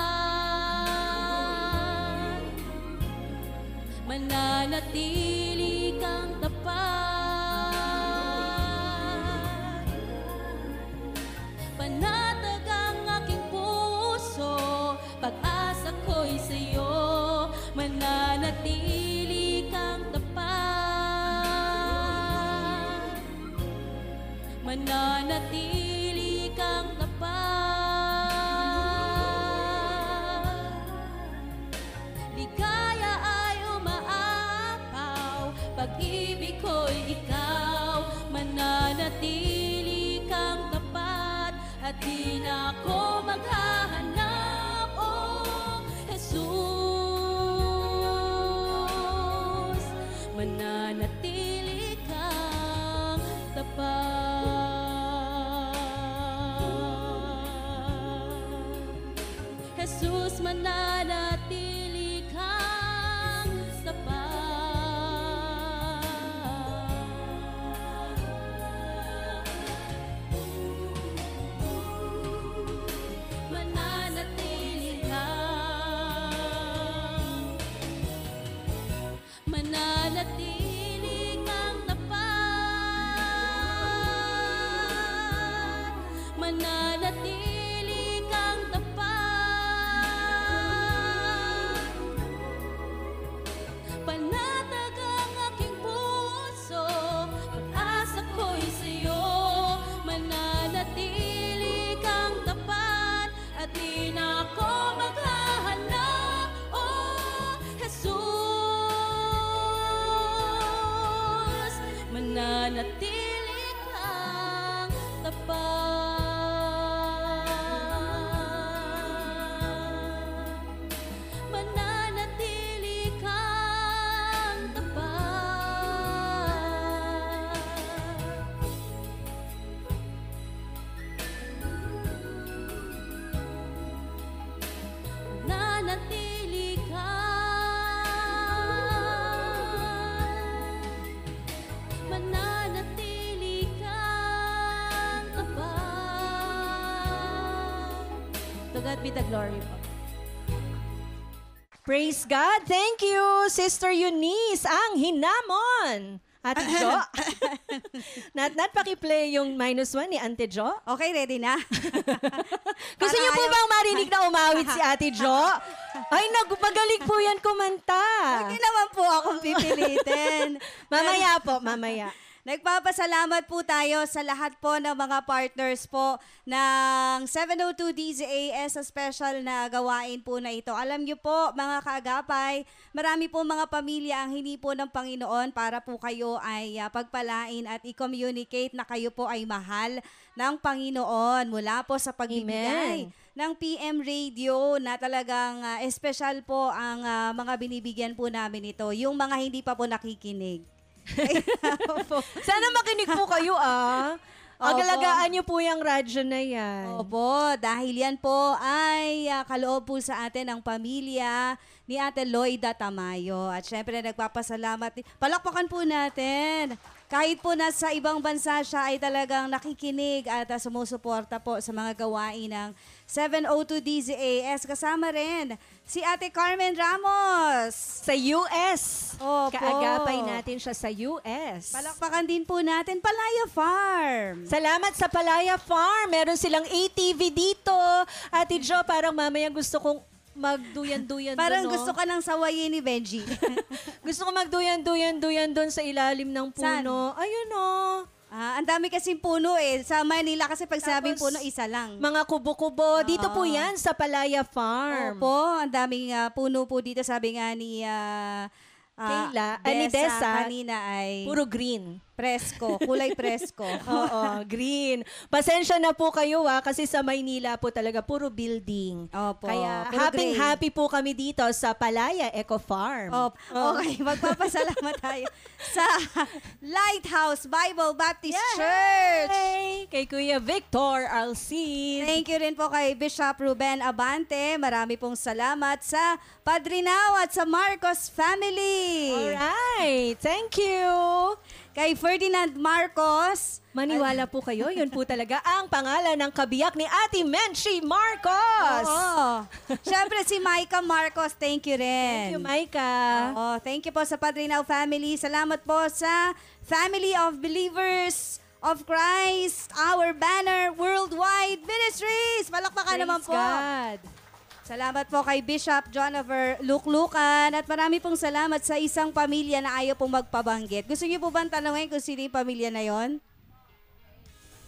mananatili kang tapat, panatag ang aking puso, mananatili kang tapat. Ligaya ay umaapaw, pag-ibig ko'y ikaw, mananatili kang tapat, at di na ako maghahanap, oh Jesus, mananatili kang tapat. Jesus, mananatili kang tapat. Mananatili kang tapat, mananatili kang tapat. Panatag ang aking puso, pag-asa ko'y sa'yo, mananatili kang tapat, at di na ako maghahanap, oh Jesus, mananatili kang tapat, mananatili kang tapat. Mananatili kang tapat. To God be the glory po. Praise God. Thank you, Sister Eunice, ang hinamon. Ate Jo. Nat, pakiplay yung -1 ni Ate Jo. Okay, ready na? Gusto niyo po bang marinig na umawit si Ate Jo? Ay, magaling po yan kumanta. Hindi naman po akong pipilitin. Mamaya po, mamaya. Nagpapasalamat po tayo sa lahat po ng mga partners po ng 702 DZAS sa special na gawain po na ito. Alam niyo po, mga kaagapay, marami po mga pamilya ang hini po ng Panginoon para po kayo ay pagpalain at i-communicate na kayo po ay mahal ng Panginoon mula po sa pagbibigay ng PM Radio na talagang espesyal po ang mga binibigyan po namin ito. Yung mga hindi pa po nakikinig. Sana makinig po kayo Agalagaan niyo po yung radyo na yan. Opo, dahil yan po ay kaloob po sa atin ang pamilya ni Ate Loida Tamayo. At syempre nagpapasalamat. Palakpakan po natin. Kahit po nasa ibang bansa siya ay talagang nakikinig at sumusuporta po sa mga gawain ng 702 DZAS. Kasama rin si Ate Carmen Ramos. Sa US. Opo. Kaagapay natin siya sa US. Palakpakan din po natin Palaya Farm. Salamat sa Palaya Farm. Meron silang ATV dito. Ate Jo, parang mamaya gusto kong magduyan-duyan doon. Parang gusto ka nang sawayin ni Benji. Gusto ko magduyan-duyan doon sa ilalim ng puno. Saan? Ayun ang dami kasing puno eh. Sa Manila kasi pag sabing puno, isa lang. Mga kubo-kubo. Dito po yan sa Palaya Farm. Opo, ang daming puno po dito. Sabi nga ni Kayla, ni Dessa, kanina ay puro green. Presko, kulay presko. Oo, green. Pasensya na po kayo kasi sa Maynila po talaga puro building. Opo. Kaya puro happy po kami dito sa Palaya Eco Farm. Okay, magpapasalamat tayo sa Lighthouse Bible Baptist Church. Kay Kuya Victor Alcid. Thank you rin po kay Bishop Ruben Abante. Marami pong salamat sa Padrinao at sa Marcos family. Alright, thank you. Kay Ferdinand Marcos. Maniwala po kayo, yun po talaga ang pangalan ng kabiyak ni Ate Menchie Marcos. Oo. Siyempre si Micah Marcos, thank you rin. Thank you, Micah. Oo, thank you po sa Padrinao family. Salamat po sa Family of Believers of Christ, our banner, worldwide ministries. Palakpakan naman po. God. Salamat po kay Bishop Jonover Luklukan at marami pong salamat sa isang pamilya na ayaw pong magpabanggit. Gusto niyo po bang tanungin kung sino yung pamilya na yon?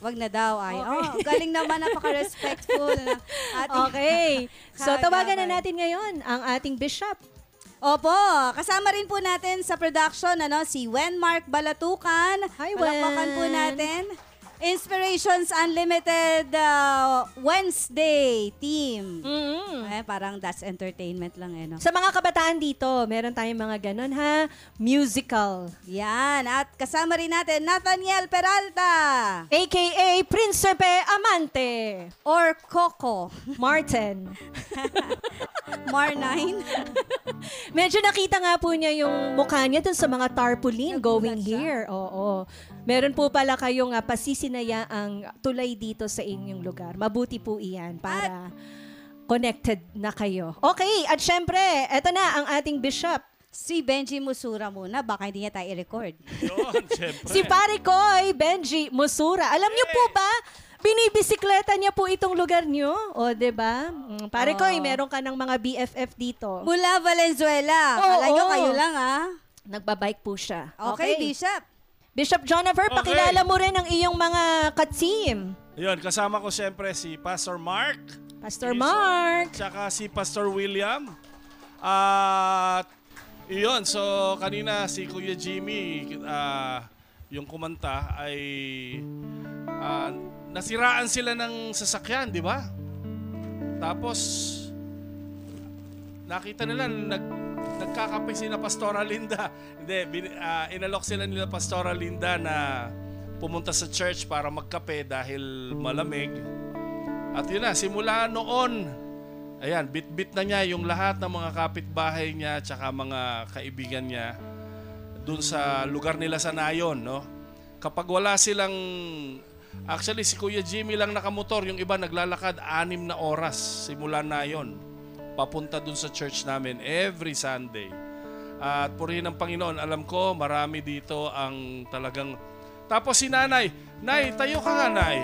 Wag na daw ay. Oh, galing naman, napaka-respectful. Okay. So tawagan na natin ngayon ang ating bishop. Opo, kasama rin po natin sa production si Wenmark Balatukan. Hi, Palakpakan po Wen. natin. Inspirations Unlimited Wednesday team. Parang that's entertainment lang no? Sa mga kabataan dito, meron tayong mga ganon ha, musical. Yan, at kasama rin natin Nathaniel Peralta. AKA Prinsipe Amante. Or Coco. Martin. Mar9. Medyo nakita nga po niya yung mukha niya dun sa mga tarpaulin going here. Oo. Meron po pala kayong pasisinayaang tulay dito sa inyong lugar. Mabuti po iyan para connected na kayo. Okay, at syempre, eto na ang ating bishop. Si Benji Musura muna, baka hindi niya tayo i-record. Yun, syempre. Si Pare Koy, Benji Musura. Alam niyo po ba, binibisikleta niya po itong lugar niyo. O, diba? Pare Koy, meron ka ng mga BFF dito. Mula Valenzuela. Kala nyo kayo lang Nagbabike po siya. Okay, Bishop. Bishop Jonathan, pakilala mo rin ang iyong mga ka-team. Yun, kasama ko siyempre si Pastor Mark. Pastor Mark. Tsaka si Pastor William. At yun, so kanina si Kuya Jimmy, yung kumanta ay nasiraan sila ng sasakyan, di ba? Tapos nakita nila nagkakape si na Pastora Linda. Hindi, inalok sila nila Pastora Linda na pumunta sa church para magkape dahil malamig. At yun na, simula noon, ayan, bit-bit na niya yung lahat ng mga kapitbahay niya tsaka mga kaibigan niya dun sa lugar nila sa Nayon, no? Kapag wala silang, actually si Kuya Jimmy lang nakamotor, yung iba naglalakad 6 na oras simula Nayon papunta dun sa church namin every Sunday. At purihin ng Panginoon, alam ko marami dito ang talagang... Tapos si Nanay, Nay, tayo ka nga, Nay.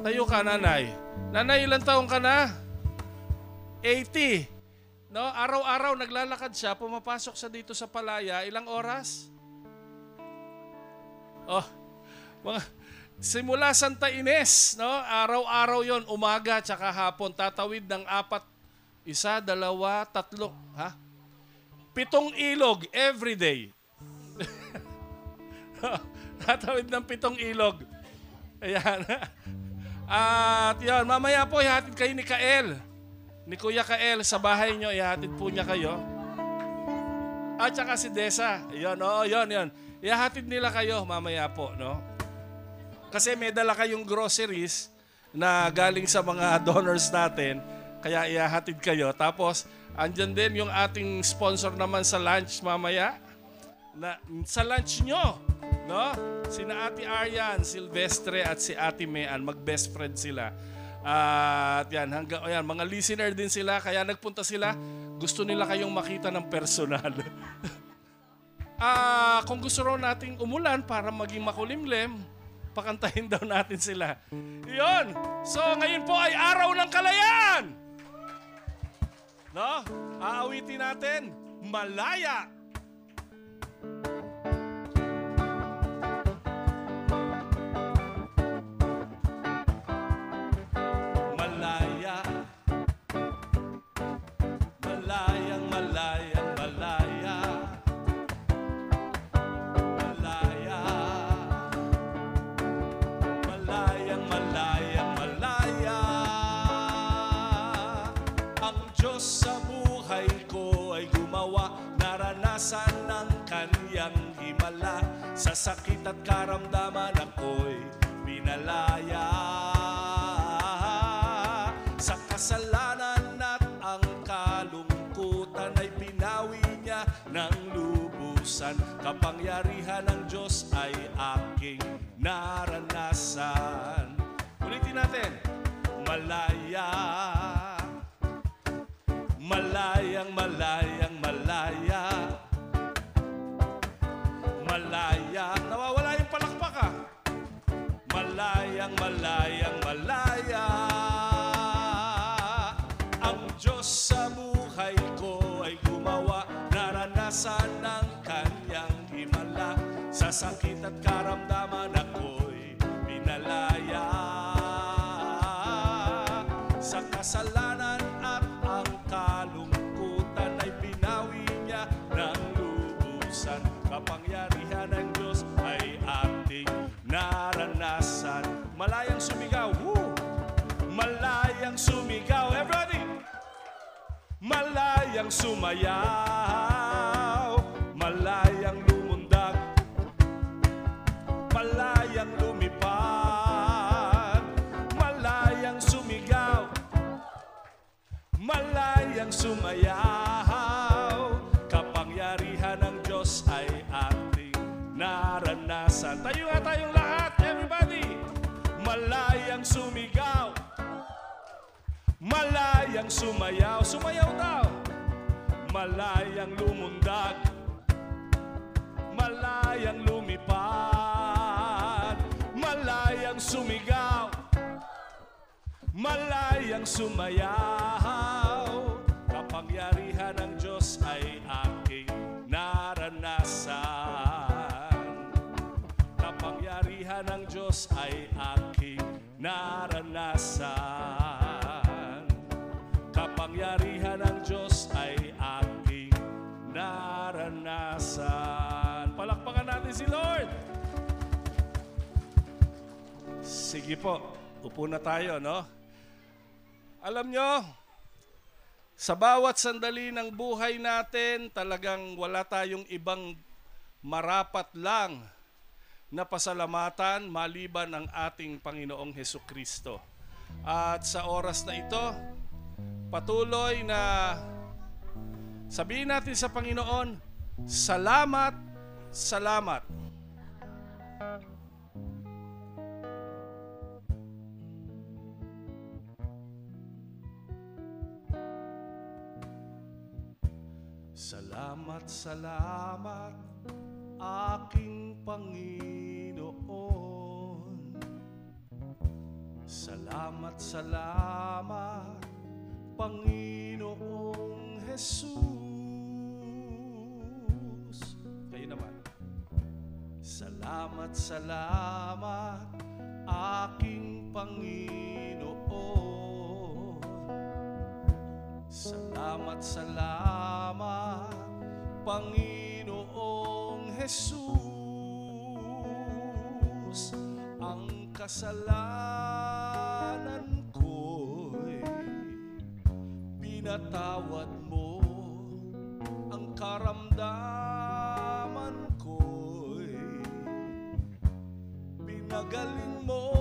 Tayo ka, Nanay. Nanay, ilang taong ka na? 80. No? Araw-araw naglalakad siya, pumapasok siya dito sa Palaya. Ilang oras? Oh, mga... Simula Santa Ines, no? Araw-araw yon, umaga tsaka hapon, tatawid ng 4, 1, 2, 3, 7 ilog every day. Tatawid ng 7 ilog. Ayan. At yan, mamaya po ihatid kayo ni Kael. Ni Kuya Kael sa bahay nyo, ihatid po niya kayo. At saka si Desa. Ayan, yun. Ihatid nila kayo mamaya po, no? Kasi may dala kayong groceries na galing sa mga donors natin, kaya ihahatid kayo. Tapos, andyan din yung ating sponsor naman sa lunch mamaya. Sa lunch nyo, no? Sina Ate Arian, Silvestre at si Ate Mean, mag-best friend sila. At yan, mga listener din sila, kaya nagpunta sila. Gusto nila kayong makita ng personal. Kung gusto raw nating umulan para maging makulimlim, pakantahin daw natin sila. Yun! So, ngayon po ay Araw ng Kalayaan! No? Aawitin natin, Malaya! Malaya. Malayang, malayang, malaya. Sa buhay ko ay gumawa, naranasan ng kanyang himala. Sa sakit at karamdaman ako'y pinalaya. Sa kasalanan at ang kalungkutan ay pinawi niya ng lubusan. Kapangyarihan ng Diyos ay aking naranasan. Ulitin natin, malaya. Malayang, malayang, malaya. Malaya. Nawawala yung palakpak Malayang, malayang, malaya. Ang Diyos sa buhay ko ay gumawa, naranasan ng kanyang himala. Sa sakit at karamdaman ako'y malayang sumayaw, malayang lumundag, malayang lumipad, malayang sumigaw, malayang sumayaw. Kapangyarihan ng Diyos ay ating naranasan. Tayo nga tayong lahat, everybody. Malayang sumigaw, malayang sumayaw, sumayaw daw. Malayang lumundag, malayang lumipad, malayang sumigaw, malayang sumayaw. Kapangyarihan ng Diyos ay aking naranasan. Kapangyarihan ng Diyos ay aking naranasan. Kapangyarihan ng Diyos ay aking naranasan. Palakpakan natin si Lord. Sige po, upo na tayo, no? Alam nyo, sa bawat sandali ng buhay natin, talagang wala tayong ibang marapat lang na pasalamatan maliban ang ating Panginoong Hesukristo. At sa oras na ito, patuloy na sabihin natin sa Panginoon, salamat, salamat. Salamat, salamat, aking Panginoon. Salamat, salamat, Panginoong Jesus. Kayo naman. Salamat, salamat, aking Panginoon. Salamat, salamat, Panginoong Jesus. Ang kasalanan ko'y pinatawad mo, ang karamdaman ko'y pinagaling mo,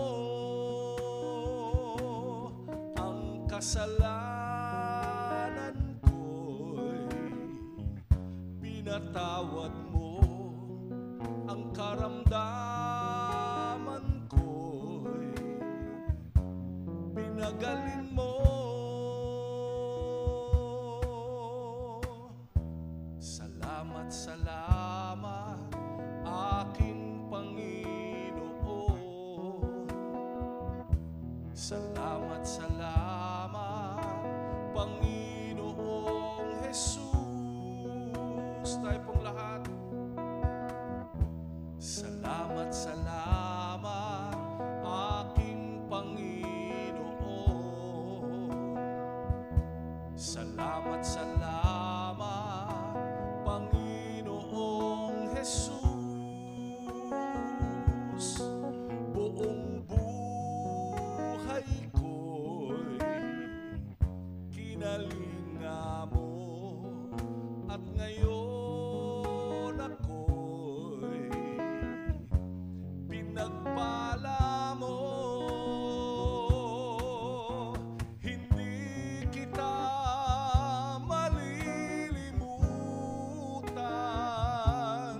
ang kasalanan ko'y pinatawad mo, ang karamdaman ko'y pinagaling mo. Salamat, salamat, aking Panginoon. Salamat, salamat, Panginoong Jesus. Tayo pong lahat. Salamat, salamat, aking Panginoon. Salamat, salamat, Panginoong Jesus. Buong buhay ko'y kinalinga mo, at ngayon ako'y pinagpala mo. Hindi kita malilimutan.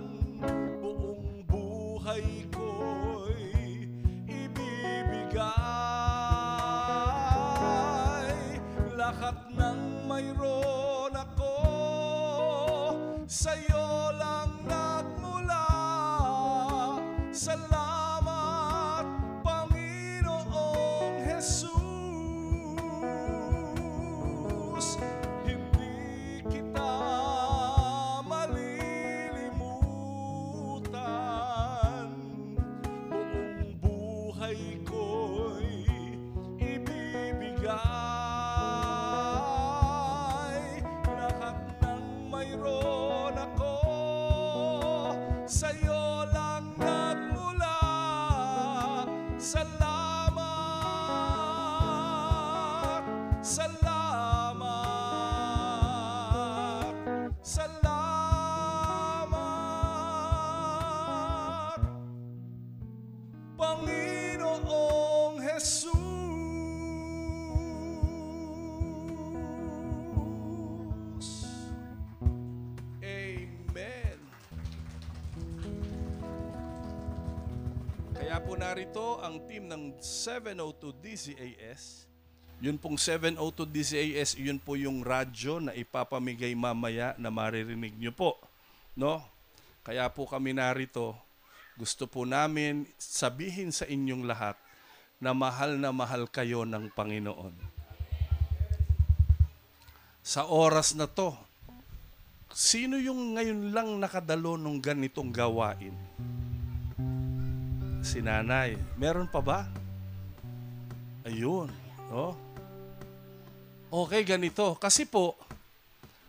Buong buhay ko'y ibibigay. Lahat ng mayroon ako sa'yo lang nagmula. Salamat, Panginoong Jesus. Hindi kita malilimutan. Buong buhay ko'y ibibigay. Panginoong Jesus. Amen. Kaya po narito ang team ng 702 DZAS. Yun pong 702 DZAS, yun po yung radyo na ipapamigay mamaya na maririnig nyo po. No? Kaya po kami narito, gusto po namin sabihin sa inyong lahat na mahal kayo ng Panginoon. Sa oras na to, sino yung ngayon lang nakadalo ng ganitong gawain? Si nanay. Meron pa ba? Ayun. Oh. Okay, ganito. Kasi po,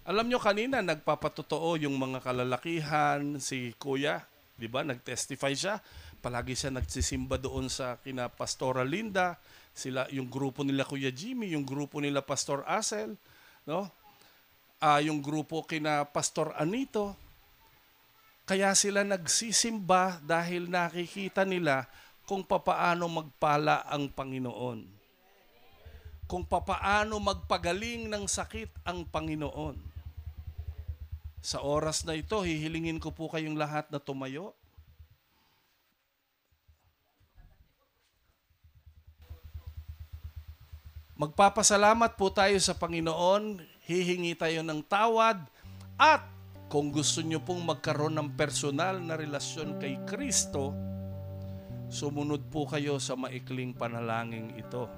alam nyo kanina, nagpapatotoo yung mga kalalakihan, si Kuya, di ba? Nag-testify siya. Palagi siya nagsisimba doon sa kina Pastora Linda, sila, yung grupo nila Kuya Jimmy, yung grupo nila Pastor Asel, no? Yung grupo kina Pastor Anito. Kaya sila nagsisimba dahil nakikita nila kung papaano magpala ang Panginoon. Kung papaano magpagaling ng sakit ang Panginoon. Sa oras na ito, hihilingin ko po kayong lahat na tumayo. Magpapasalamat po tayo sa Panginoon, hihingi tayo ng tawad, at kung gusto nyo pong magkaroon ng personal na relasyon kay Kristo, sumunod po kayo sa maikling panalangin ito.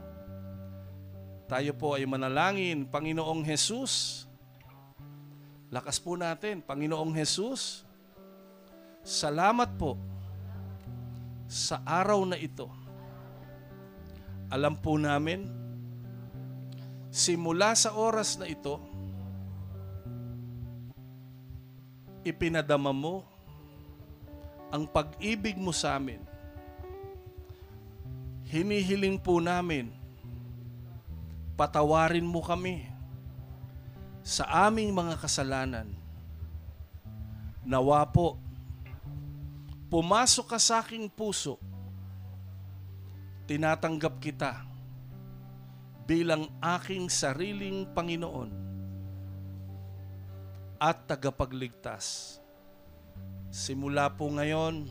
Tayo po ay manalangin. Panginoong Jesus, lakas po natin. Panginoong Jesus, salamat po sa araw na ito. Alam po namin, simula sa oras na ito, ipinadama mo ang pag-ibig mo sa amin. Hinihiling po namin, patawarin mo kami sa aming mga kasalanan. Nawa po, pumasok ka sa aking puso. Tinatanggap kita bilang aking sariling Panginoon at tagapagligtas. Simula po ngayon,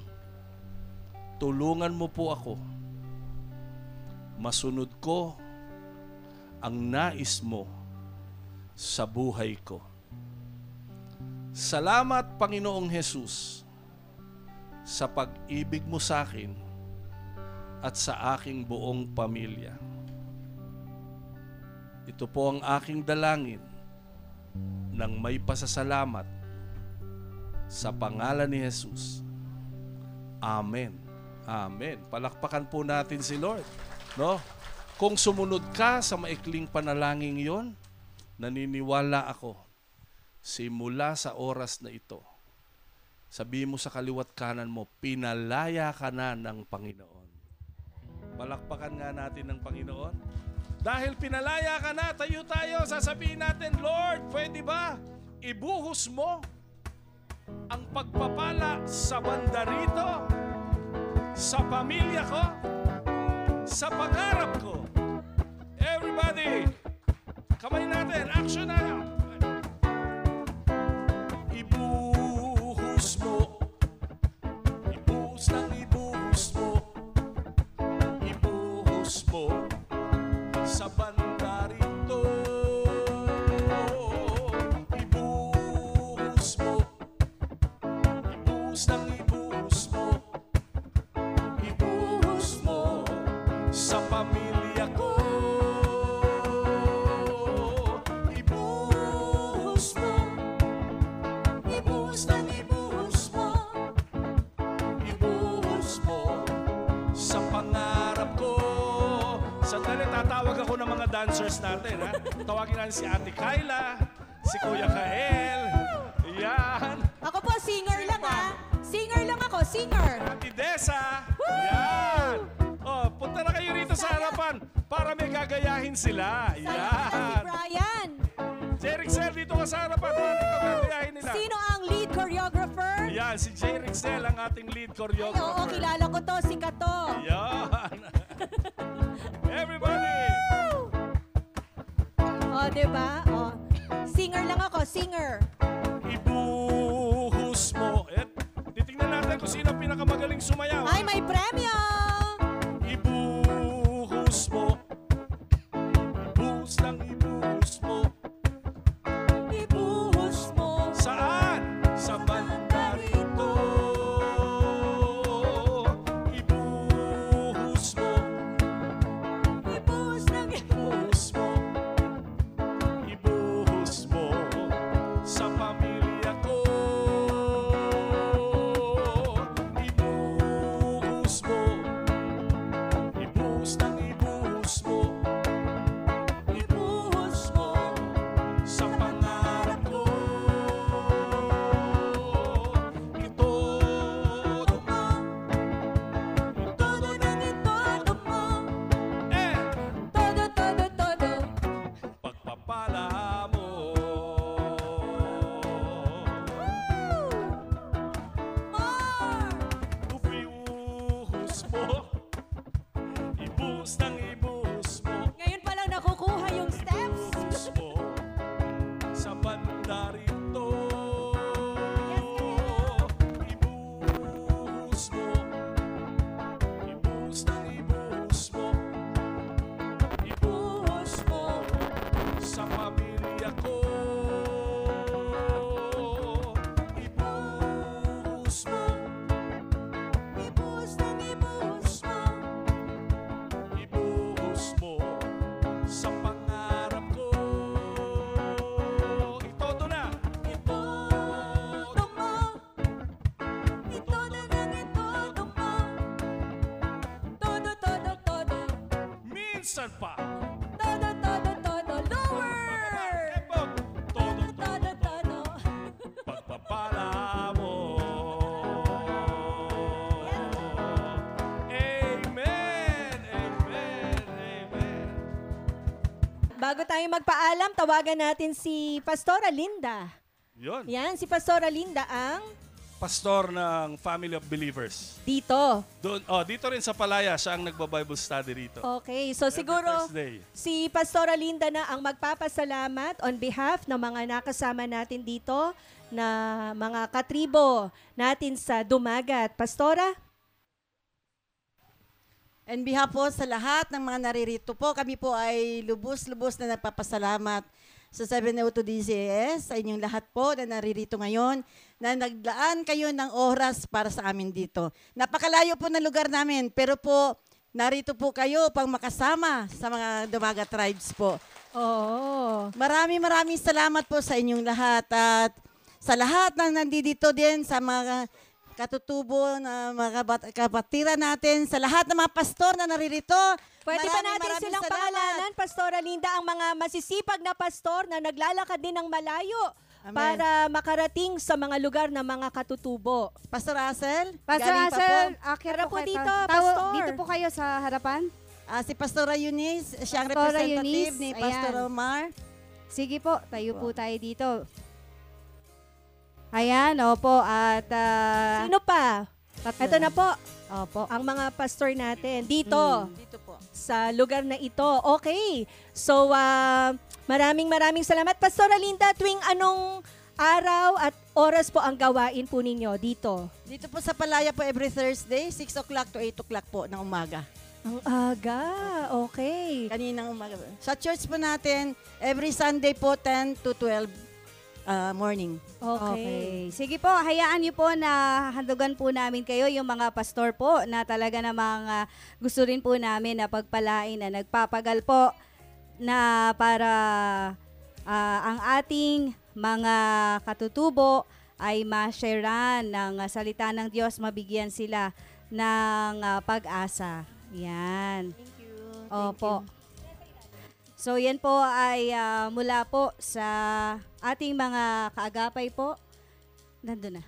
tulungan mo po ako. Masunod ko ang nais mo sa buhay ko. Salamat, Panginoong Jesus, sa pag-ibig mo sa akin at sa aking buong pamilya. Ito po ang aking dalangin ng may pasasalamat sa pangalan ni Jesus. Amen. Amen. Palakpakan po natin si Lord. No? Kung sumunod ka sa maikling panalangin yon, naniniwala ako, simula sa oras na ito, sabihin mo sa kaliwat kanan mo, pinalaya ka na ng Panginoon. Palakpakan nga natin ng Panginoon. Dahil pinalaya ka na, tayo, sasabihin natin, Lord, pwede ba ibuhos mo ang pagpapala sa banda rito, sa pamilya ko, sa pangarap ko. Everybody, kamay natin, action na. Ibuhos mo, ibuhos ng ibuhos mo, ibuhos mo sa banda rito. Ibuhos mo, ibuhos ng ibuhos mo, ibuhos mo sa pamilya ko. Ibuhos mo, ibuhos ng ibuhos mo, ibuhos mo sa pangarap ko. Sandali, tatawag ako ng mga dancers natin, ha? Tawagin natin si Ate Kyla, si Kuya Kael. Yan. Ako po, singer lang, ha? Singer lang ako, singer. Ate Desa. Yan. Oh, punta na kayo rito sa harapan para may gagayahin sila. Si Yan. Brian. Jerixel, dito ka sa harapan para gagayahin nila. Sino ang lead choreographer? Yan, si Jerixel ang ating lead Ay, choreographer. oo, kilala ko to, sikat to. Yan. Diba? Oh. Singer lang ako, singer. Ibuhos mo. Titingnan natin kung sino ang pinakamagaling sumayaw. Ay, may premyo! Ibuhos mo. Ibuhos lang, ibuhos mo. Ibuhos mo. Saan? Sa banda rito. Ibuhos mo. Ibuhos lang, Ibuhos mo. Ibuhos mo. Sa pamilya ko. Ibuhos mo. Ibuhos lang, ibuhos mo. Ibuhos mo. Sa pangarap ko. Itodo mo. Itodo ng itodo mo. Todo, todo, todo. Pagpapala mo. Ibuhos mo. Ibuhos ng ibuhos mo. Ngayon pa lang nakukuha yung steps. Ibuhos mo. Sa banda rito. Ibuhos mo. Ibuhos ng ibuhos mo. Ibuhos mo. Sa pamilya ko. Ibuhos mo. Ibuhos ng ibuhos mo. Ibuhos mo. Sa pangarap ko. Itodo na. Itodo mo. Itodo ng itodo mo. Todo, todo, todo. Minsan pa. Todo, todo, todo. Lower! Todo, todo, todo. pagpapala mo. Amen. Amen. Amen. Bago tayo magpaalam, tawagan natin si Pastora Linda. Yun. Yan, si Pastora Linda ang Pastor ng Family of Believers. dito. Doon, dito rin sa Palaya, siya ang nagba-Bible study rito. Okay, so siguro Thursday. si Pastora Linda na ang magpapasalamat on behalf ng mga nakasama natin dito na mga katribo natin sa Dumagat. Pastora? On behalf po sa lahat ng mga naririto po, kami po ay lubos-lubos na nagpapasalamat sa 702 DCS, sa inyong lahat po na naririto ngayon, na naglaan kayo ng oras para sa amin dito. Napakalayo po ng lugar namin, pero po narito po kayo pang makasama sa mga Dumagat tribes po. Oo. Maraming salamat po sa inyong lahat at sa lahat ng nandito din sa mga katutubo na mga kapatira natin, sa lahat ng mga pastor na naririto. Pwede ba natin silang salamat. pangalanan, Pastora Linda, ang mga masisipag na pastor na naglalakad din ng malayo Amen. para makarating sa mga lugar ng mga katutubo? Pastor Russell? Pastor galing pa Russell, po. akit Tara po po kayo. dito, Pastor. Dito po kayo sa harapan. Si Pastora Eunice, siyang Pastora representative Eunice, ni Pastor ayan. Omar. Sige po, tayo po tayo dito. Ayan, opo, at... Sino pa? Ito na po. Opo. Ang mga pastor natin dito. Dito po. Sa lugar na ito. Okay. So, maraming salamat. Pastora Linda, tuwing anong araw at oras po ang gawain po ninyo dito? Dito po sa Palaya po every Thursday, 6 o'clock to 8 o'clock po ng umaga. Ang aga. Okay. Kaninang umaga. Sa church po natin, every Sunday po 10 to 12 morning. Okay. Sige po, hayaan niyo po na handugan po namin kayo, yung mga pastor po na talaga namang gusto rin po namin na pagpalain na nagpapagal po na para ang ating mga katutubo ay ma-sharean ng salita ng Diyos, mabigyan sila ng pag-asa. Yan. Thank you. Opo. So yan po ay mula po sa ating mga kaagapay po. Nandun na.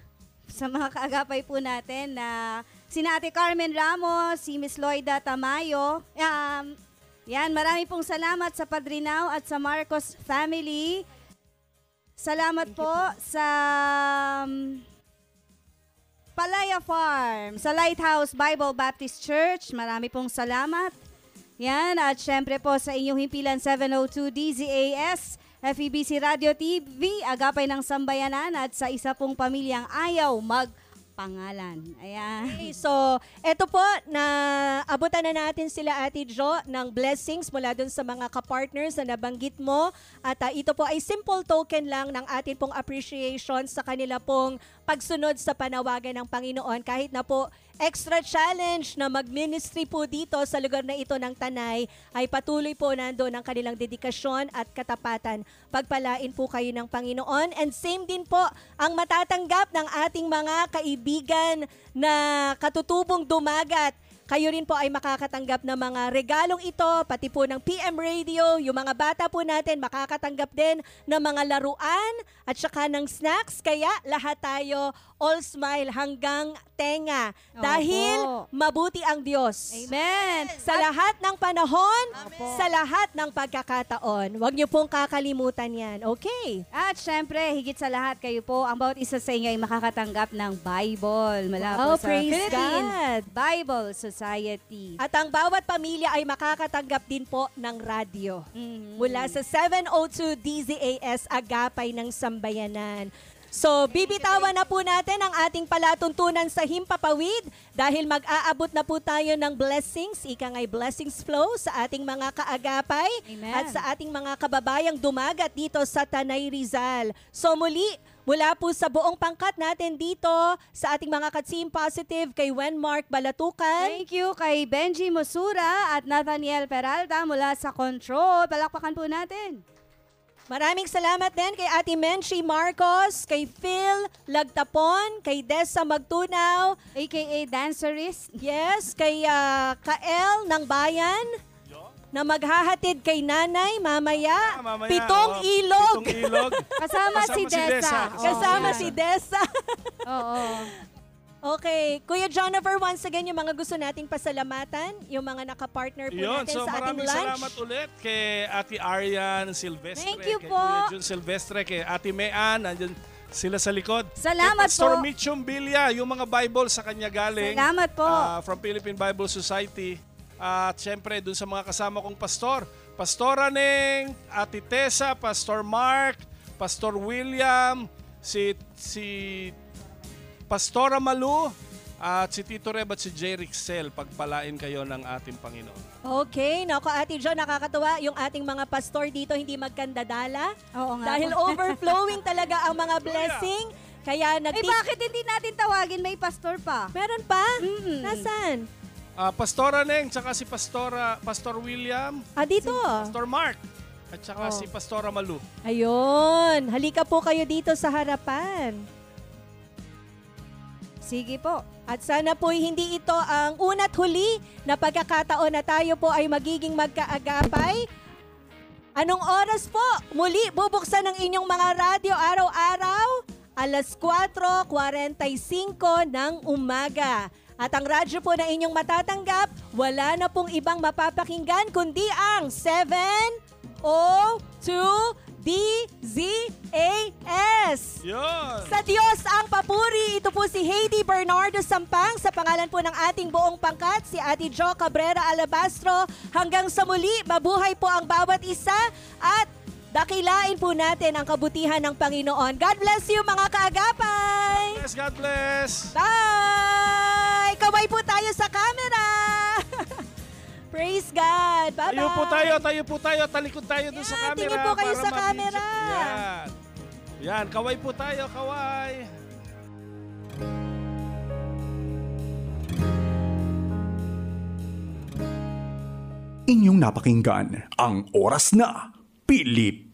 Sa mga kaagapay po natin na sina Ate Carmen Ramos, si Miss Loida Tamayo. Yan, marami pong salamat sa Padrinaw at sa Marcos family. Salamat po sa Palaya Farm, sa Lighthouse Bible Baptist Church. Marami pong salamat. Yan, at syempre po sa inyong himpilan 702 DZAS, FEBC Radio TV, agapay ng sambayanan at sa isa pong pamilyang ayaw magpangalan. Ayan. Okay, so eto po, abutan na natin sila Ate Jo ng blessings mula dun sa mga kapartners na nabanggit mo. At ito po ay simple token lang ng atin pong appreciation sa kanila pong pagsunod sa panawagan ng Panginoon. Kahit na po extra challenge na mag-ministry po dito sa lugar na ito ng Tanay, ay patuloy po nandoon ang kanilang dedikasyon at katapatan. Pagpalain po kayo ng Panginoon. And same din po ang matatanggap ng ating mga kaibigan na katutubong dumagat. Kayo rin po ay makakatanggap ng mga regalong ito, pati po ng PM Radio. Yung mga bata po natin makakatanggap din ng mga laruan at saka ng snacks. Kaya lahat tayo all smile hanggang tenga. Dahil mabuti ang Diyos. Amen. Sa lahat ng panahon, sa lahat ng pagkakataon. Huwag niyo pong kakalimutan yan. Okay? At syempre, higit sa lahat, kayo po, ang bawat isa sa inyo ay makakatanggap ng Bible mula po sa praise Philippine God. Bible Society. At ang bawat pamilya ay makakatanggap din po ng radyo. Mula sa 702 DZAS, Agapay ng Sambayanan. So, bibitawan na po natin ang ating palatuntunan sa Himpapawid dahil mag-aabot na po tayo ng blessings, ika nga'y blessings flow sa ating mga kaagapay. Amen. At sa ating mga kababayang dumagat dito sa Tanay Rizal. So muli, mula po sa buong pangkat natin dito sa ating mga ka-team positive kay Wenmark Balatukan. Thank you kay Benji Mosura at Nathaniel Peralta mula sa Control. Palakpakan po natin. Maraming salamat din kay Ate Menchi Marcos, kay Phil Lagtapon, kay Dessa Magtunaw, aka Dancerist. Yes, kay Kael ng Bayan, na maghahatid kay nanay mamaya, pitong ilog. Kasama si Dessa. Kasama si Dessa. Oo. Okay. Kuya Jonathan, once again, yung mga gusto nating pasalamatan, yung mga nakapartner po natin so sa ating maraming lunch. salamat ulit kay Ate Arian Silvestre, Thank you kay po. Kuya Jun Silvestre, kay Ate Mean, nandyan sila sa likod. Salamat kay Pastor po. Mitchum Bilya, yung mga Bible sa kanya galing. Salamat po. From Philippine Bible Society. At syempre, dun sa mga kasama kong pastor. Pastora Neng, Ate Tessa, Pastor Mark, Pastor William, si Pastora Malu, at si Tito Reb at si J. Rixel, pagpalain kayo ng ating Panginoon. Okay, naku Ate Jo, nakakatuwa yung ating mga pastor dito hindi magkandadala. Oo nga. Dahil overflowing talaga ang mga blessing. Kaya bakit hindi natin tawagin may pastor pa? Meron pa? Nasaan? Pastora Neng, tsaka si Pastor William. Dito. Pastor Mark, at tsaka si Pastora Malu. Ayun, halika po kayo dito sa harapan. Sige po. At sana po hindi ito ang una't huli na pagkakataon na tayo po ay magiging magkaagapay. Anong oras po? Muli bubuksan ng inyong mga radyo araw-araw, alas 4:45 ng umaga. At ang radyo po na inyong matatanggap, wala na pong ibang mapapakinggan kundi ang 702 DZAS. Yun. Sa Diyos ang papuri. Ito po si Heidi Bernardo Sampang sa pangalan po ng ating buong pangkat, si Ate Jo Cabrera Alabastro. Hanggang sa muli, mabuhay po ang bawat isa at dakilain po natin ang kabutihan ng Panginoon. God bless you mga kaagapay. Yes, God bless. Bye! Kaway po tayo sa camera. Praise God. Bye-bye. Tayo po tayo. Talikod tayo dun sa camera. Tingin po kayo para sa camera. Yan. Yan, kaway po tayo, kaway. Inyong napakinggan ang Oras na Pilipinas.